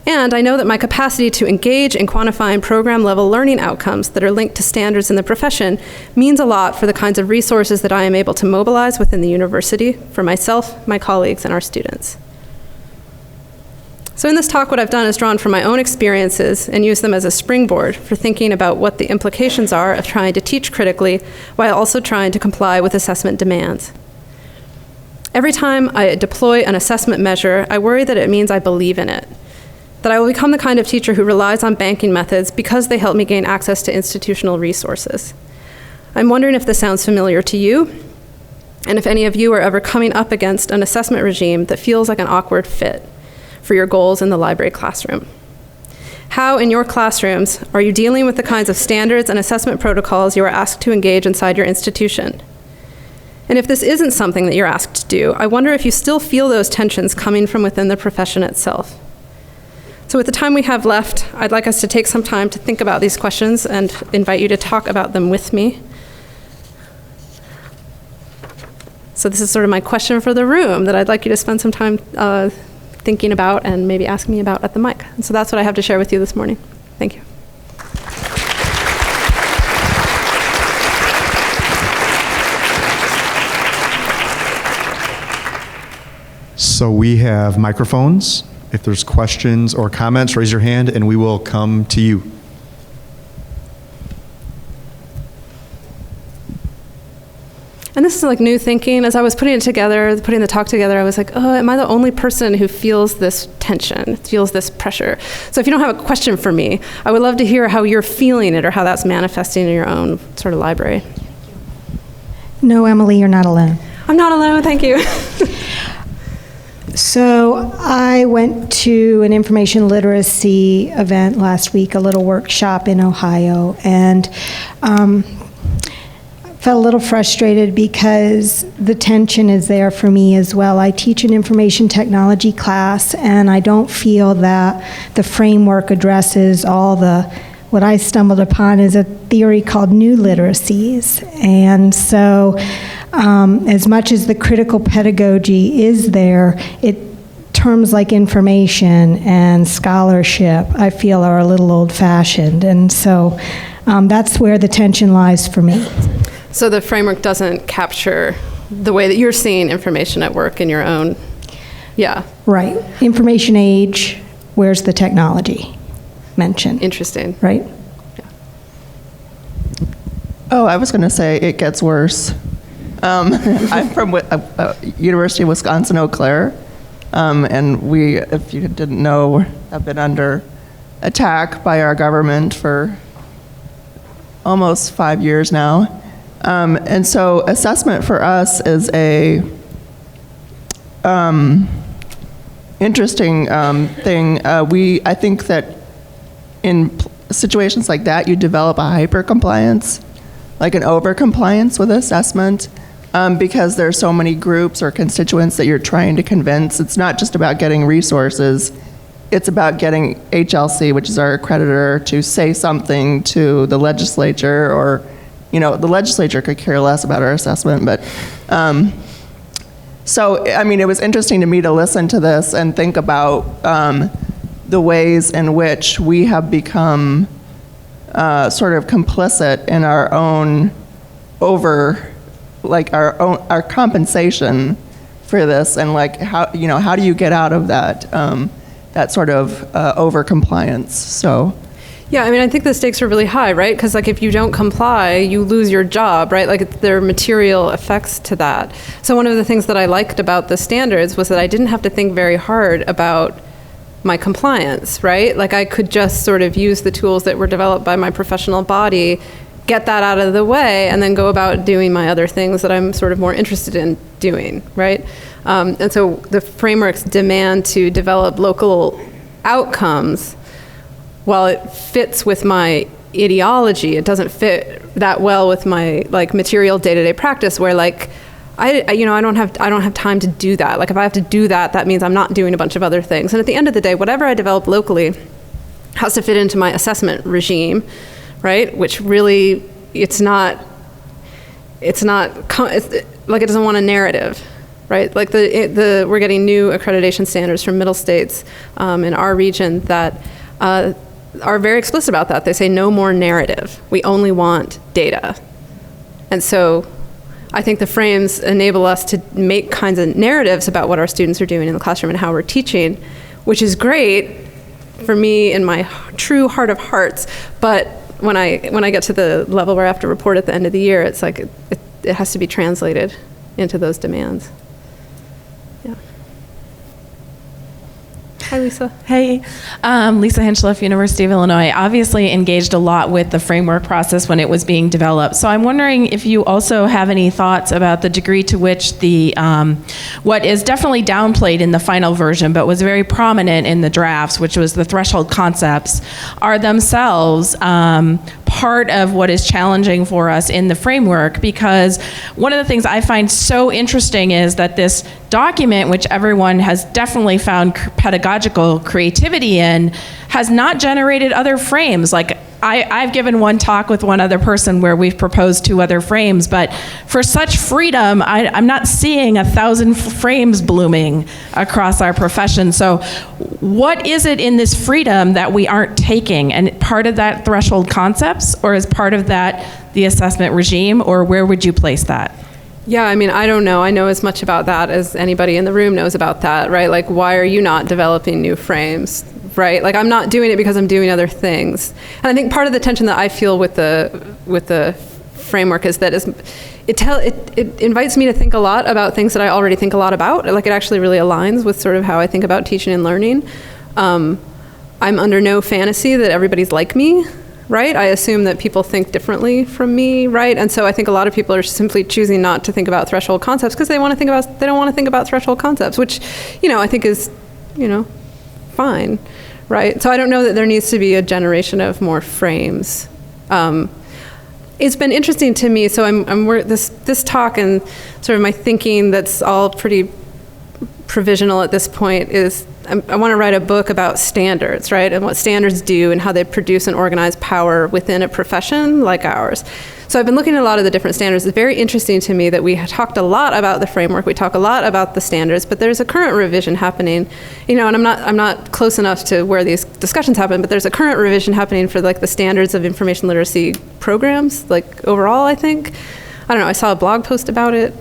[SPEAKER 3] And I know that my capacity to engage in quantifying program-level learning outcomes that are linked to standards in the profession means a lot for the kinds of resources that I am able to mobilize within the university for myself, my colleagues, and our students. So in this talk, what I've done is drawn from my own experiences and used them as a springboard for thinking about what the implications are of trying to teach critically while also trying to comply with assessment demands. Every time I deploy an assessment measure, I worry that it means I believe in it, that I will become the kind of teacher who relies on banking methods because they help me gain access to institutional resources. I'm wondering if this sounds familiar to you, and if any of you are ever coming up against an assessment regime that feels like an awkward fit for your goals in the library classroom. How, in your classrooms, are you dealing with the kinds of standards and assessment protocols you are asked to engage inside your institution? And if this isn't something that you're asked to do, I wonder if you still feel those tensions coming from within the profession itself. So with the time we have left, I'd like us to take some time to think about these questions and invite you to talk about them with me. So this is sort of my question for the room that I'd like you to spend some time thinking about and maybe asking me about at the mic. And so that's what I have to share with you this morning. Thank you.
[SPEAKER 4] So we have microphones. If there's questions or comments, raise your hand and we will come to you.
[SPEAKER 3] And this is like new thinking. As I was putting the talk together, I was like, oh, am I the only person who feels this tension, feels this pressure? So if you don't have a question for me, I would love to hear how you're feeling it or how that's manifesting in your own sort of library.
[SPEAKER 5] No, Emily, you're not alone.
[SPEAKER 3] I'm not alone, thank you.
[SPEAKER 5] So I went to an information literacy event last week, a little workshop in Ohio, and felt a little frustrated because the tension is there for me as well. I teach an information technology class, and I don't feel that the framework addresses all what I stumbled upon is a theory called new literacies. And so as much as the critical pedagogy is there, terms like information and scholarship, I feel, are a little old-fashioned. And so that's where the tension lies for me.
[SPEAKER 3] So the framework doesn't capture the way that you're seeing information at work in your own, yeah.
[SPEAKER 5] Right. Information age, where's the technology mentioned?
[SPEAKER 3] Interesting.
[SPEAKER 5] Right?
[SPEAKER 3] Yeah.
[SPEAKER 6] Oh, I was going to say it gets worse. I'm from University of Wisconsin, Eau Claire, and we, if you didn't know, have been under attack by our government for almost 5 years now. And so assessment for us is a interesting thing. I think that in situations like that, you develop a hyper-compliance, like an over-compliance with assessment, because there are so many groups or constituents that you're trying to convince. It's not just about getting resources. It's about getting HLC, which is our accreditor, to say something to the legislature, or the legislature could care less about our assessment, but so, I mean, it was interesting to me to listen to this and think about the ways in which we have become sort of complicit in our own our compensation for this, and like how do you get out of that that sort of over compliance? So.
[SPEAKER 3] Yeah, I mean, I think the stakes are really high, right? Because like if you don't comply, you lose your job, right? Like there are material effects to that. So one of the things that I liked about the standards was that I didn't have to think very hard about my compliance, right? Like I could just sort of use the tools that were developed by my professional body, get that out of the way, and then go about doing my other things that I'm sort of more interested in doing, right? And so the frameworks demand to develop local outcomes. While it fits with my ideology, it doesn't fit that well with my like material day-to-day practice, where like I don't have time to do that. Like if I have to do that, that means I'm not doing a bunch of other things. And at the end of the day, whatever I develop locally has to fit into my assessment regime, right? Which really it's like it doesn't want a narrative. Right, like we're getting new accreditation standards from middle states in our region that are very explicit about that. They say no more narrative. We only want data. And so I think the frames enable us to make kinds of narratives about what our students are doing in the classroom and how we're teaching, which is great for me in my true heart of hearts. But when I get to the level where I have to report at the end of the year, it's like it has to be translated into those demands. Yeah. Hi, Lisa.
[SPEAKER 7] Hey, Lisa Hinchliff, University of Illinois. Obviously engaged a lot with the framework process when it was being developed. So I'm wondering if you also have any thoughts about the degree to which the what is definitely downplayed in the final version, but was very prominent in the drafts, which was the threshold concepts, are themselves part of what is challenging for us in the framework. Because one of the things I find so interesting is that this document, which everyone has definitely found pedagogical creativity in, has not generated other frames. Like I've given one talk with one other person where we've proposed 2 other frames, but for such freedom, I'm not seeing 1,000 frames blooming across our profession. So what is it in this freedom that we aren't taking? And part of that threshold concepts, or is part of that the assessment regime, or where would you place that?
[SPEAKER 3] Yeah, I mean, I don't know. I know as much about that as anybody in the room knows about that, right? Like, why are you not developing new frames, right? Like, I'm not doing it because I'm doing other things. And I think part of the tension that I feel with the framework is that it invites me to think a lot about things that I already think a lot about. Like, it actually really aligns with sort of how I think about teaching and learning. I'm under no fantasy that everybody's like me, right? I assume that people think differently from me, right? And so I think a lot of people are simply choosing not to think about threshold concepts because they don't want to think about threshold concepts, which, I think is, fine, right? So I don't know that there needs to be a generation of more frames. It's been interesting to me. So this talk and sort of my thinking that's all pretty provisional at this point is I want to write a book about standards, right? And what standards do and how they produce and organize power within a profession like ours. So I've been looking at a lot of the different standards. It's very interesting to me that we talked a lot about the framework, we talk a lot about the standards, but there's a current revision happening, and I'm not close enough to where these discussions happen, but there's a current revision happening for like the standards of information literacy programs, like overall, I think. I don't know, I saw a blog post about it.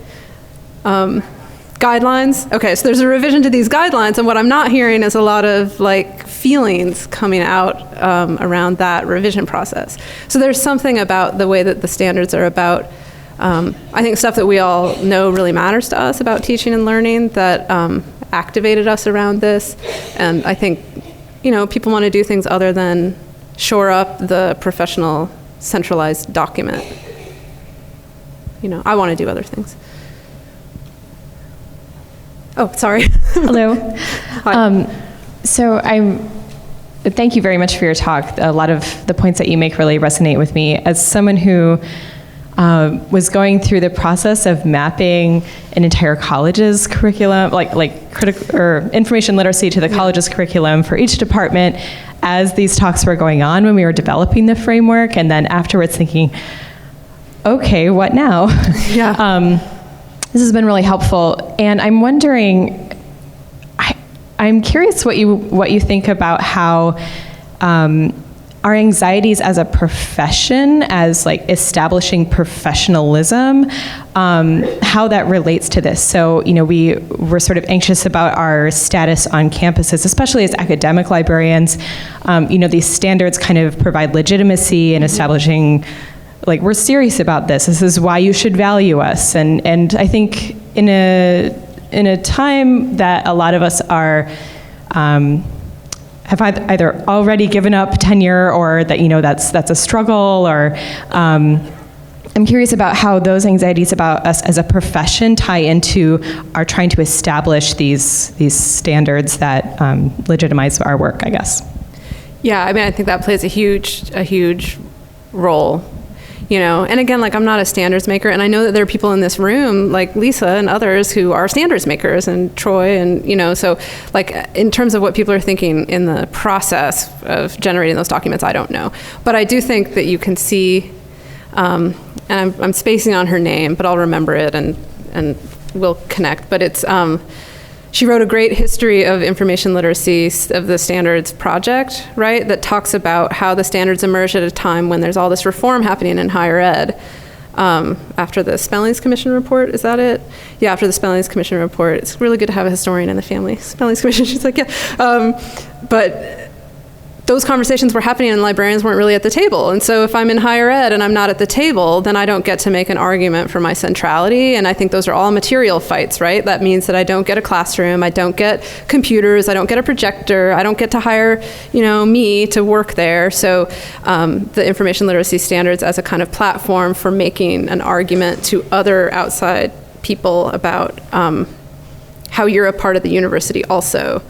[SPEAKER 3] Guidelines. Okay, so there's a revision to these guidelines, and what I'm not hearing is a lot of like feelings coming out around that revision process. So there's something about the way that the standards are about, I think stuff that we all know really matters to us about teaching and learning that activated us around this. And I think, people want to do things other than shore up the professional centralized document. I want to do other things. Oh, sorry.
[SPEAKER 8] Hello.
[SPEAKER 3] Hi.
[SPEAKER 8] Thank you very much for your talk. A lot of the points that you make really resonate with me. As someone who was going through the process of mapping an entire college's curriculum, like critical or information literacy to the college's curriculum for each department, as these talks were going on when we were developing the framework, and then afterwards thinking, okay, what now?
[SPEAKER 3] Yeah.
[SPEAKER 8] This has been really helpful, and I'm wondering, I'm curious what you think about how our anxieties as a profession, as like establishing professionalism, how that relates to this. So, we're sort of anxious about our status on campuses, especially as academic librarians. These standards kind of provide legitimacy in establishing, like, we're serious about this. This is why you should value us. And I think in a time that a lot of us are have either already given up tenure, or that that's a struggle, or I'm curious about how those anxieties about us as a profession tie into our trying to establish these standards that legitimize our work, I guess.
[SPEAKER 3] Yeah, I mean, I think that plays a huge role. And again, like, I'm not a standards maker, and I know that there are people in this room, like Lisa and others, who are standards makers, and Troy, and, so, like, in terms of what people are thinking in the process of generating those documents, I don't know. But I do think that you can see, and I'm spacing on her name, but I'll remember it, and we'll connect, but it's, she wrote a great history of information literacy of the standards project, right? That talks about how the standards emerged at a time when there's all this reform happening in higher ed. After the Spellings Commission report, is that it? Yeah, after the Spellings Commission report. It's really good to have a historian in the family. Spellings Commission, she's like, yeah. But those conversations were happening and librarians weren't really at the table. And so if I'm in higher ed and I'm not at the table, then I don't get to make an argument for my centrality. And I think those are all material fights, right? That means that I don't get a classroom, I don't get computers, I don't get a projector, I don't get to hire, me to work there. So the information literacy standards as a kind of platform for making an argument to other outside people about how you're a part of the university also.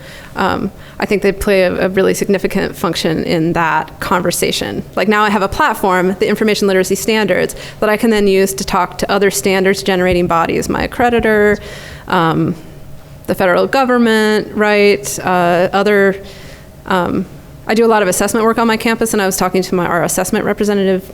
[SPEAKER 3] I think they play a really significant function in that conversation. Like, now I have a platform, the information literacy standards, that I can then use to talk to other standards generating bodies, my accreditor, the federal government, right, other I do a lot of assessment work on my campus, and I was talking to our assessment representative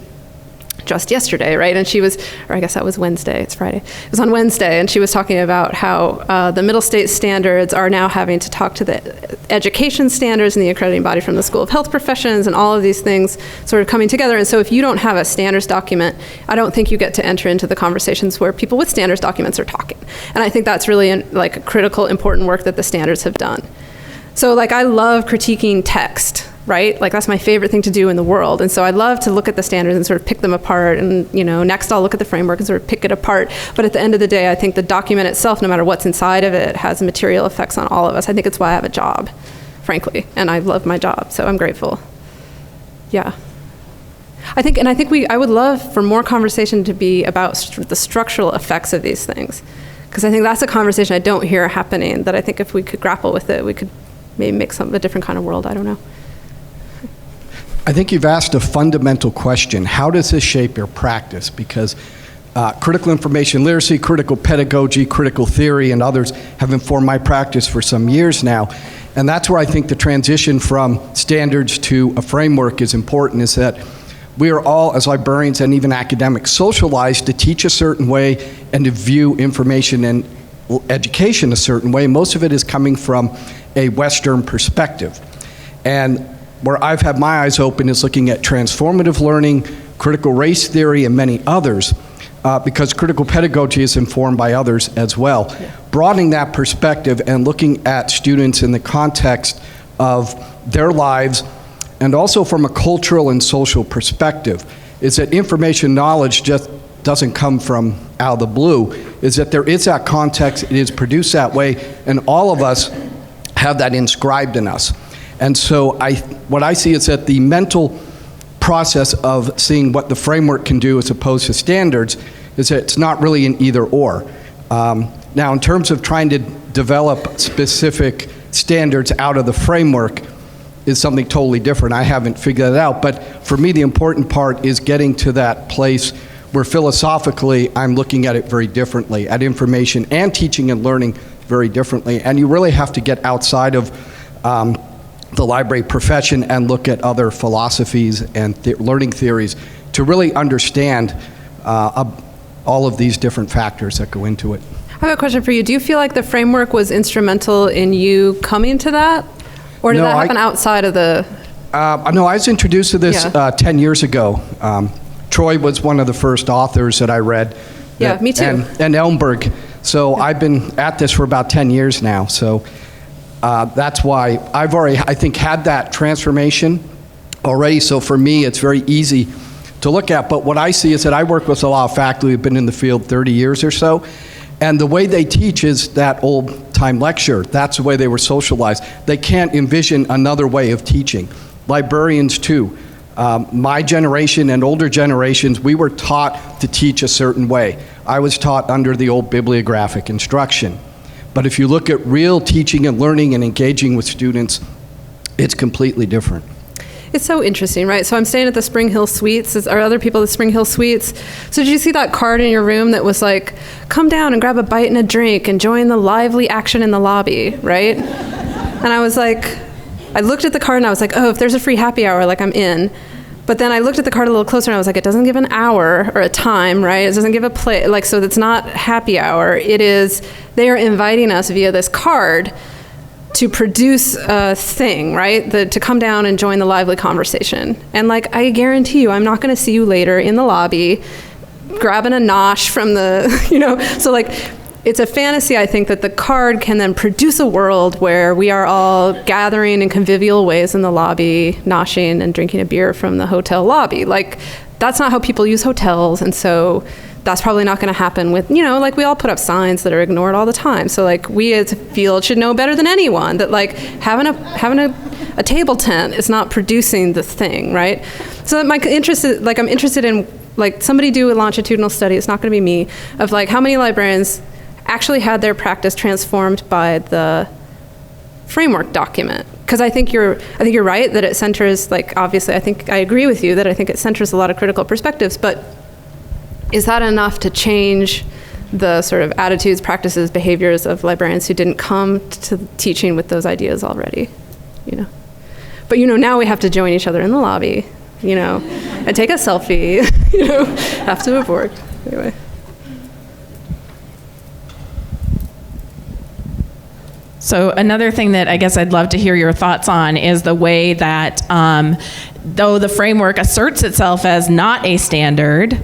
[SPEAKER 3] just yesterday, right? And she was, or I guess that was Wednesday, it's Friday. It was on Wednesday, and she was talking about how the middle state standards are now having to talk to the education standards and the accrediting body from the School of Health Professions, and all of these things sort of coming together. And so if you don't have a standards document, I don't think you get to enter into the conversations where people with standards documents are talking. And I think that's really like critical, important work that the standards have done. So like I love critiquing text, right? Like that's my favorite thing to do in the world. And so I love to look at the standards and sort of pick them apart. And, you know, next I'll look at the framework and sort of pick it apart. But at the end of the day, I think the document itself, no matter what's inside of it, has material effects on all of us. I think it's why I have a job, frankly. And I love my job, so I'm grateful. Yeah. I think I would love for more conversation to be about the structural effects of these things. Because I think that's a conversation I don't hear happening, that I think if we could grapple with it, we could maybe make a different kind of world. I don't know.
[SPEAKER 9] I think you've asked a fundamental question. How does this shape your practice? Because critical information literacy, critical pedagogy, critical theory, and others have informed my practice for some years now. And that's where I think the transition from standards to a framework is important, is that we are all, as librarians and even academics, socialized to teach a certain way and to view information and education a certain way. Most of it is coming from a Western perspective. And where I've had my eyes open is looking at transformative learning, critical race theory, and many others, because critical pedagogy is informed by others as well. Yeah. Broadening that perspective and looking at students in the context of their lives, and also from a cultural and social perspective, is that information knowledge just doesn't come from out of the blue, is that there is that context, it is produced that way, and all of us have that inscribed in us. And so what I see is that the mental process of seeing what the framework can do as opposed to standards is that it's not really an either or. Now, in terms of trying to develop specific standards out of the framework is something totally different. I haven't figured that out, but for me the important part is getting to that place where philosophically I'm looking at it very differently, at information and teaching and learning very differently. And you really have to get outside of the library profession and look at other philosophies and learning theories to really understand all of these different factors that go into it.
[SPEAKER 3] I have a question for you. Do you feel like the framework was instrumental in you coming to that? Or did that happen outside of the...
[SPEAKER 9] No, I was introduced to this 10 years ago. Troy was one of the first authors that I read.
[SPEAKER 3] Yeah, me too.
[SPEAKER 9] And Elmberg. So I've been at this for about 10 years now. So that's why I've already, I think, had that transformation already. So for me, it's very easy to look at. But what I see is that I work with a lot of faculty who've been in the field 30 years or so. And the way they teach is that old-time lecture. That's the way they were socialized. They can't envision another way of teaching. Librarians, too. My generation and older generations, we were taught to teach a certain way. I was taught under the old bibliographic instruction. But if you look at real teaching and learning and engaging with students, it's completely different.
[SPEAKER 3] It's so interesting, right? So I'm staying at the Spring Hill Suites. Are other people at the Spring Hill Suites? So did you see that card in your room that was like, come down and grab a bite and a drink and join the lively action in the lobby, right? And I was like, I looked at the card and I was like, oh, if there's a free happy hour, like I'm in. But then I looked at the card a little closer and I was like, it doesn't give an hour or a time, right? It doesn't give a play, like, so it's not happy hour. It is, they are inviting us via this card to produce a thing, right? To come down and join the lively conversation. And like, I guarantee you, I'm not gonna see you later in the lobby, grabbing a nosh from the, so like, it's a fantasy, I think, that the card can then produce a world where we are all gathering in convivial ways in the lobby, noshing and drinking a beer from the hotel lobby. Like, that's not how people use hotels, and so that's probably not going to happen with, like we all put up signs that are ignored all the time. So like we as a field should know better than anyone that like having a table tent is not producing the thing, right? So my interest is, like, I'm interested in, like, somebody do a longitudinal study, it's not going to be me, of like how many librarians actually had their practice transformed by the framework document. Because I think you're right that it centers, like, obviously I agree with you that I think it centers a lot of critical perspectives, but is that enough to change the sort of attitudes, practices, behaviors of librarians who didn't come to teaching with those ideas already? But, now we have to join each other in the lobby, and take a selfie, after have work. Anyway.
[SPEAKER 7] So another thing that I guess I'd love to hear your thoughts on is the way that, though the framework asserts itself as not a standard,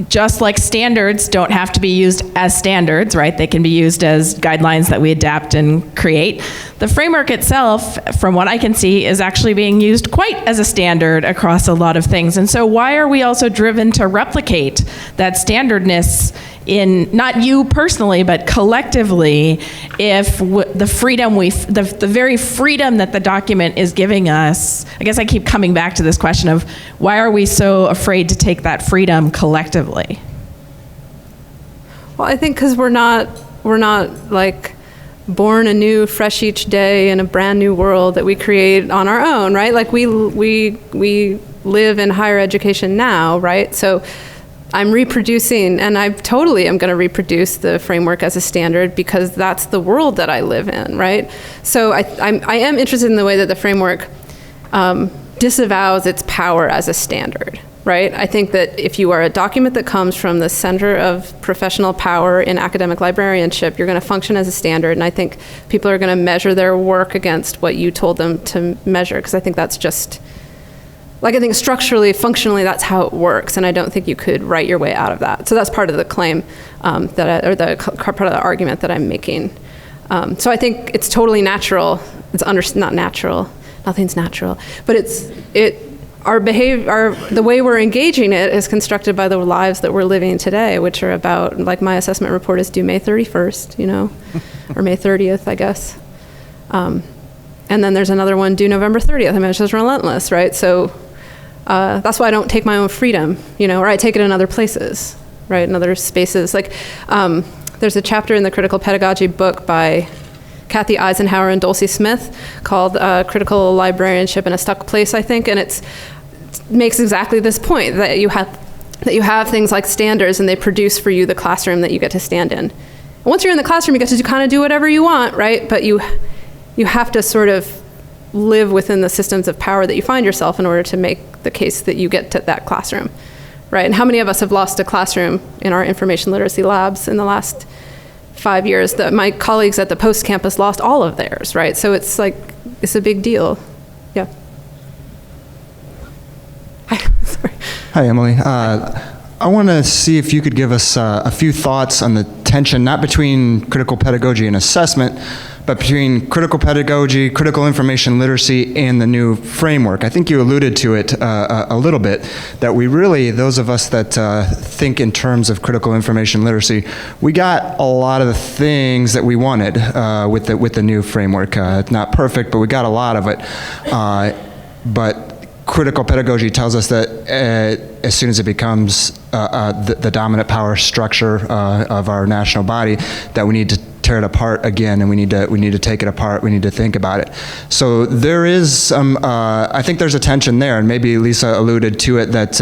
[SPEAKER 7] just like standards don't have to be used as standards, right? They can be used as guidelines that we adapt and create. The framework itself, from what I can see, is actually being used quite as a standard across a lot of things. And so why are we also driven to replicate that standardness in, not you personally, but collectively, if the freedom the very freedom that the document is giving us, I guess I keep coming back to this question of why are we so afraid to take that freedom collectively?
[SPEAKER 3] Well, I think because we're not like born anew, fresh each day in a brand new world that we create on our own, right? Like we live in higher education now, right? So I'm reproducing, and I totally am going to reproduce the framework as a standard because that's the world that I live in, right? So I am interested in the way that the framework disavows its power as a standard, right? I think that if you are a document that comes from the center of professional power in academic librarianship, you're going to function as a standard, and I think people are going to measure their work against what you told them to measure, because I think that's just, I think structurally, functionally, that's how it works, and I don't think you could write your way out of that. So that's part of the claim part of the argument that I'm making. So I think it's totally natural. It's not natural. Nothing's natural, but our behavior, the way we're engaging it is constructed by the lives that we're living today, which are about, like my assessment report is due May 31st, or May 30th, I guess. And then there's another one due November 30th. I mean, it's just relentless, right? So that's why I don't take my own freedom, or I take it in other places, right, in other spaces. Like there's a chapter in the Critical Pedagogy book by Kathy Eisenhower and Dulcie Smith called Critical Librarianship in a Stuck Place, I think, and it makes exactly this point, that you have things like standards, and they produce for you the classroom that you get to stand in. And once you're in the classroom, you get to kind of do whatever you want, right? But you have to sort of live within the systems of power that you find yourself in order to make the case that you get to that classroom, right? And how many of us have lost a classroom in our information literacy labs in the last 5 years? That my colleagues at the Post campus lost all of theirs, right? So it's a big deal. Yeah. Hi. Sorry.
[SPEAKER 4] Hi, Emily. I want to see if you could give us a few thoughts on the tension, not between critical pedagogy and assessment, but between critical pedagogy, critical information literacy, and the new framework. I think you alluded to it a little bit, that we really, those of us that think in terms of critical information literacy, we got a lot of the things that we wanted with the new framework. Not perfect, but we got a lot of it. But critical pedagogy tells us that as soon as it becomes the dominant power structure of our national body, that we need to tear it apart again, and we need to take it apart. We need to think about it. So there is some, I think there's a tension there, and maybe Lisa alluded to it, that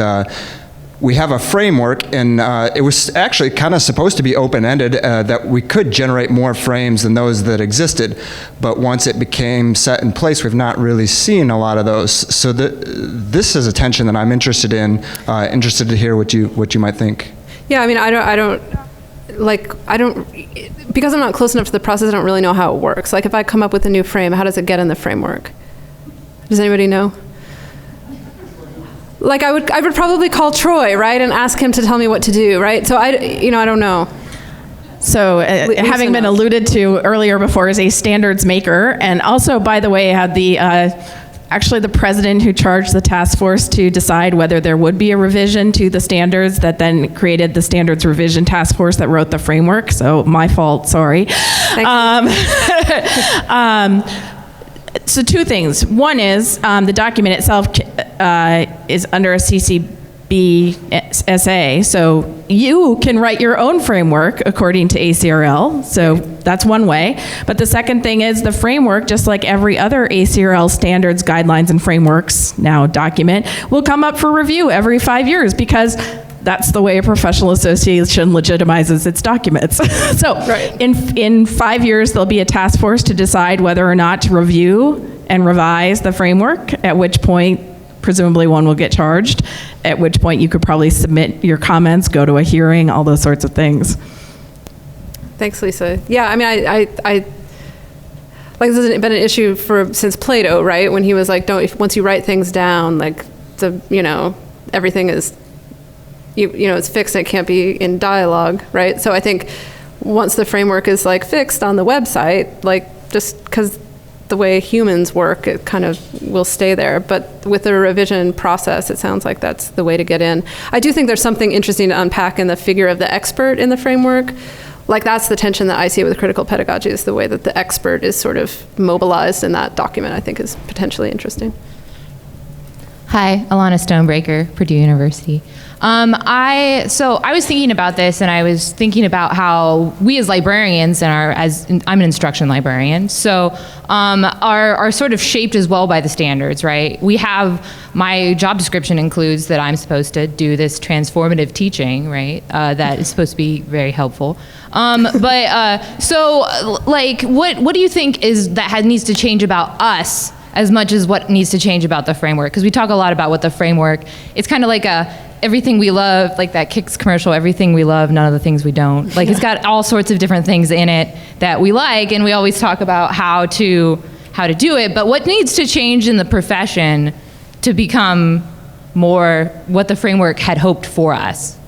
[SPEAKER 4] we have a framework, and it was actually kind of supposed to be open-ended, that we could generate more frames than those that existed, but once it became set in place, we've not really seen a lot of those. So this is a tension that I'm interested in, interested to hear what you might think.
[SPEAKER 3] Yeah, I mean, I don't, because I'm not close enough to the process, I don't really know how it works. Like if I come up with a new frame, how does it get in the framework? Does anybody know? Like I would probably call Troy, right, and ask him to tell me what to do, right? So I don't know.
[SPEAKER 7] So having been alluded to earlier before as a standards maker, and also, by the way, had the actually the president who charged the task force to decide whether there would be a revision to the standards that then created the standards revision task force that wrote the framework. So my fault, sorry. So two things. One is the document itself is under a CCBSA, so you can write your own framework according to ACRL, so that's one way. But the second thing is the framework, just like every other ACRL standards, guidelines, and frameworks now document, will come up for review every 5 years, because that's the way a professional association legitimizes its documents. So right. in 5 years, there'll be a task force to decide whether or not to review and revise the framework, at which point presumably one will get charged, at which point you could probably submit your comments, go to a hearing, all those sorts of things.
[SPEAKER 3] Thanks, Lisa. Yeah, I mean, I like, this has been an issue since Plato, right? When he was like, once you write things down, like, everything is, it's fixed and it can't be in dialogue, right? So I think once the framework is like fixed on the website, like, just because the way humans work, it kind of will stay there. But with the revision process, it sounds like that's the way to get in. I do think there's something interesting to unpack in the figure of the expert in the framework. Like, that's the tension that I see with critical pedagogy, is the way that the expert is sort of mobilized in that document, I think, is potentially interesting.
[SPEAKER 10] Hi, Alana Stonebreaker, Purdue University. I was thinking about this, and I was thinking about how we as librarians, I'm an instruction librarian, so are sort of shaped as well by the standards, right? My job description includes that I'm supposed to do this transformative teaching, right? That is supposed to be very helpful. What do you think needs to change about us as much as what needs to change about the framework? Because we talk a lot about what the framework, it's kind of like everything we love, like that Kix commercial, everything we love, none of the things we don't. Like, it's got all sorts of different things in it that we like, and we always talk about how to do it. But what needs to change in the profession to become more what the framework had hoped for us?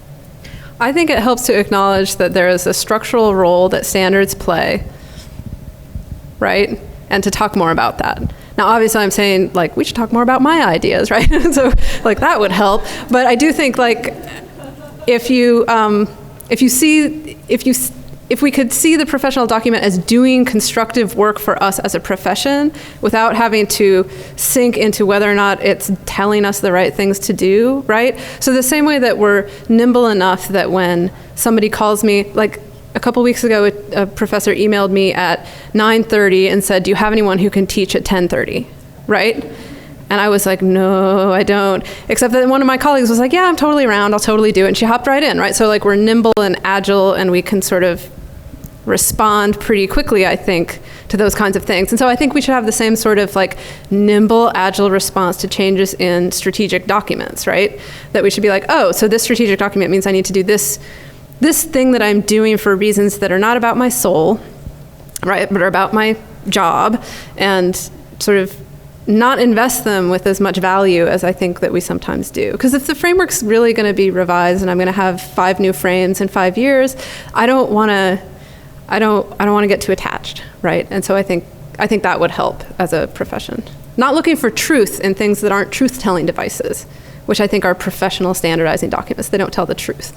[SPEAKER 3] I think it helps to acknowledge that there is a structural role that standards play, right? And to talk more about that. Now, obviously, I'm saying, like, we should talk more about my ideas, right? So, like, that would help. But I do think, like, if we could see the professional document as doing constructive work for us as a profession without having to sink into whether or not it's telling us the right things to do, right? So the same way that we're nimble enough that when somebody calls me, like, a couple weeks ago, a professor emailed me at 9:30 and said, "Do you have anyone who can teach at 10:30?" Right? And I was like, "No, I don't." Except that one of my colleagues was like, "Yeah, I'm totally around. I'll totally do it." And she hopped right in, right? So, like, we're nimble and agile, and we can sort of respond pretty quickly, I think, to those kinds of things. And so I think we should have the same sort of, like, nimble, agile response to changes in strategic documents, right? That we should be like, "Oh, so this strategic document means I need to do this thing that I'm doing for reasons that are not about my soul, right, but are about my job," and sort of not invest them with as much value as I think that we sometimes do. Because if the framework's really going to be revised and I'm going to have 5 new frames in 5 years, I don't want to get too attached, right? And so I think that would help as a profession. Not looking for truth in things that aren't truth-telling devices, which I think are professional standardizing documents. They don't tell the truth.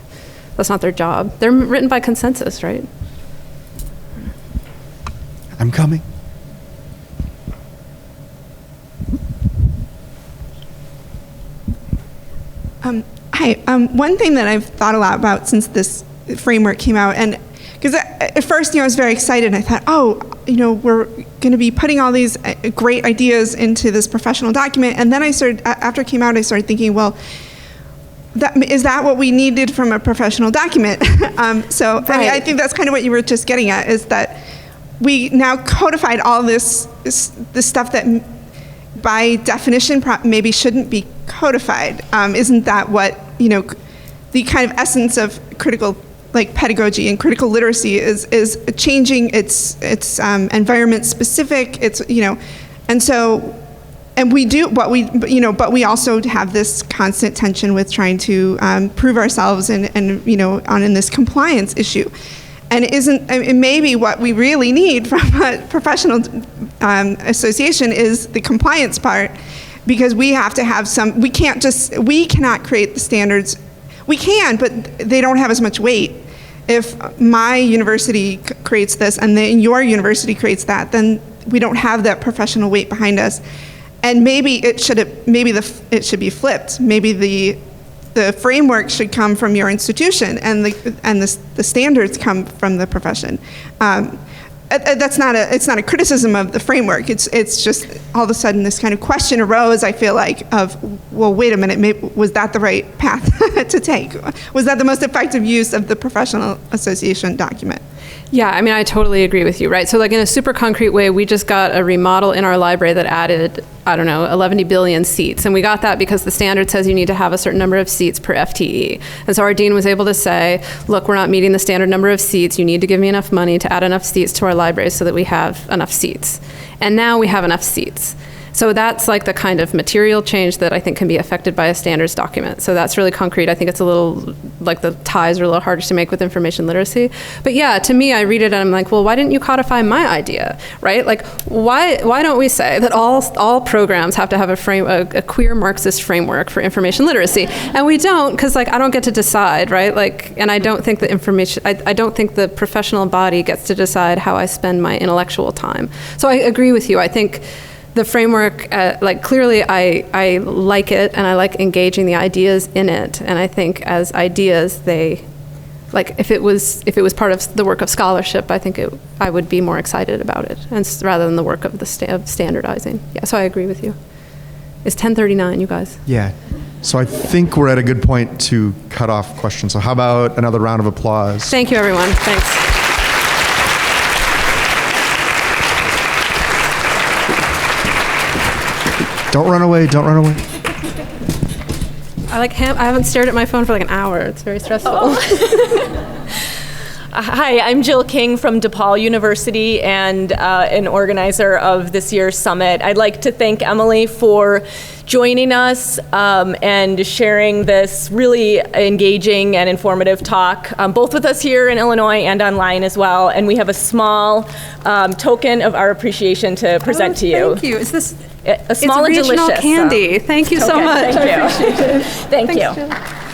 [SPEAKER 3] That's not their job. They're written by consensus, right?
[SPEAKER 9] I'm coming.
[SPEAKER 11] Hi. One thing that I've thought a lot about since this framework came out, and because at first, I was very excited. I thought, we're going to be putting all these great ideas into this professional document. And then after it came out, I started thinking, well, is that what we needed from a professional document? Right. I think that's kind of what you were just getting at, is that we now codified all this stuff that by definition maybe shouldn't be codified. Isn't that what, the kind of essence of critical pedagogy and critical literacy is changing its environment specific, and we do, but we also have this constant tension with trying to prove ourselves and in this compliance issue. And maybe what we really need from a professional association is the compliance part, because we have to have we cannot create the standards. We can, but they don't have as much weight. If my university creates this and then your university creates that, then we don't have that professional weight behind us. And maybe it should be flipped. Maybe the framework should come from your institution, and the standards come from the profession. It's not a criticism of the framework. It's just all of a sudden this kind of question arose, I feel like, of, well, wait a minute, was that the right path to take? Was that the most effective use of the professional association document?
[SPEAKER 3] Yeah, I mean, I totally agree with you, right? So like in a super concrete way, we just got a remodel in our library that added, I don't know, 11 billion seats. And we got that because the standard says you need to have a certain number of seats per FTE. And so our dean was able to say, look, we're not meeting the standard number of seats. You need to give me enough money to add enough seats to our library so that we have enough seats. And now we have enough seats. So that's like the kind of material change that I think can be affected by a standards document. So that's really concrete. I think it's a little, like the ties are a little harder to make with information literacy. But yeah, to me, I read it and I'm like, well, why didn't you codify my idea, right? Like, why don't we say that all programs have to have a queer Marxist framework for information literacy? And we don't, because like, I don't get to decide, right? Like, and I don't think I don't think the professional body gets to decide how I spend my intellectual time. So I agree with you. I think the framework, like clearly I like it and I like engaging the ideas in it. And I think as ideas, they, like if it was part of the work of scholarship, I think I would be more excited about it, and rather than the work of of standardizing. Yeah, so I agree with you. It's 10:39, you guys.
[SPEAKER 12] Yeah. So I think we're at a good point to cut off questions. So how about another round of applause?
[SPEAKER 3] Thank you, everyone. Thanks.
[SPEAKER 12] Don't run away, don't run away.
[SPEAKER 3] I haven't stared at my phone for like an hour. It's very stressful.
[SPEAKER 13] Hi, I'm Jill King from DePaul University and an organizer of this year's summit. I'd like to thank Emily for joining us and sharing this really engaging and informative talk, both with us here in Illinois and online as well. And we have a small token of our appreciation to present to you.
[SPEAKER 3] Thank you. Is this
[SPEAKER 13] a small and
[SPEAKER 3] regional
[SPEAKER 13] delicious
[SPEAKER 3] candy? Thank you so much.
[SPEAKER 13] Thank you.
[SPEAKER 3] I appreciate it.
[SPEAKER 13] Thank
[SPEAKER 3] Thanks,
[SPEAKER 13] you.
[SPEAKER 3] Jill.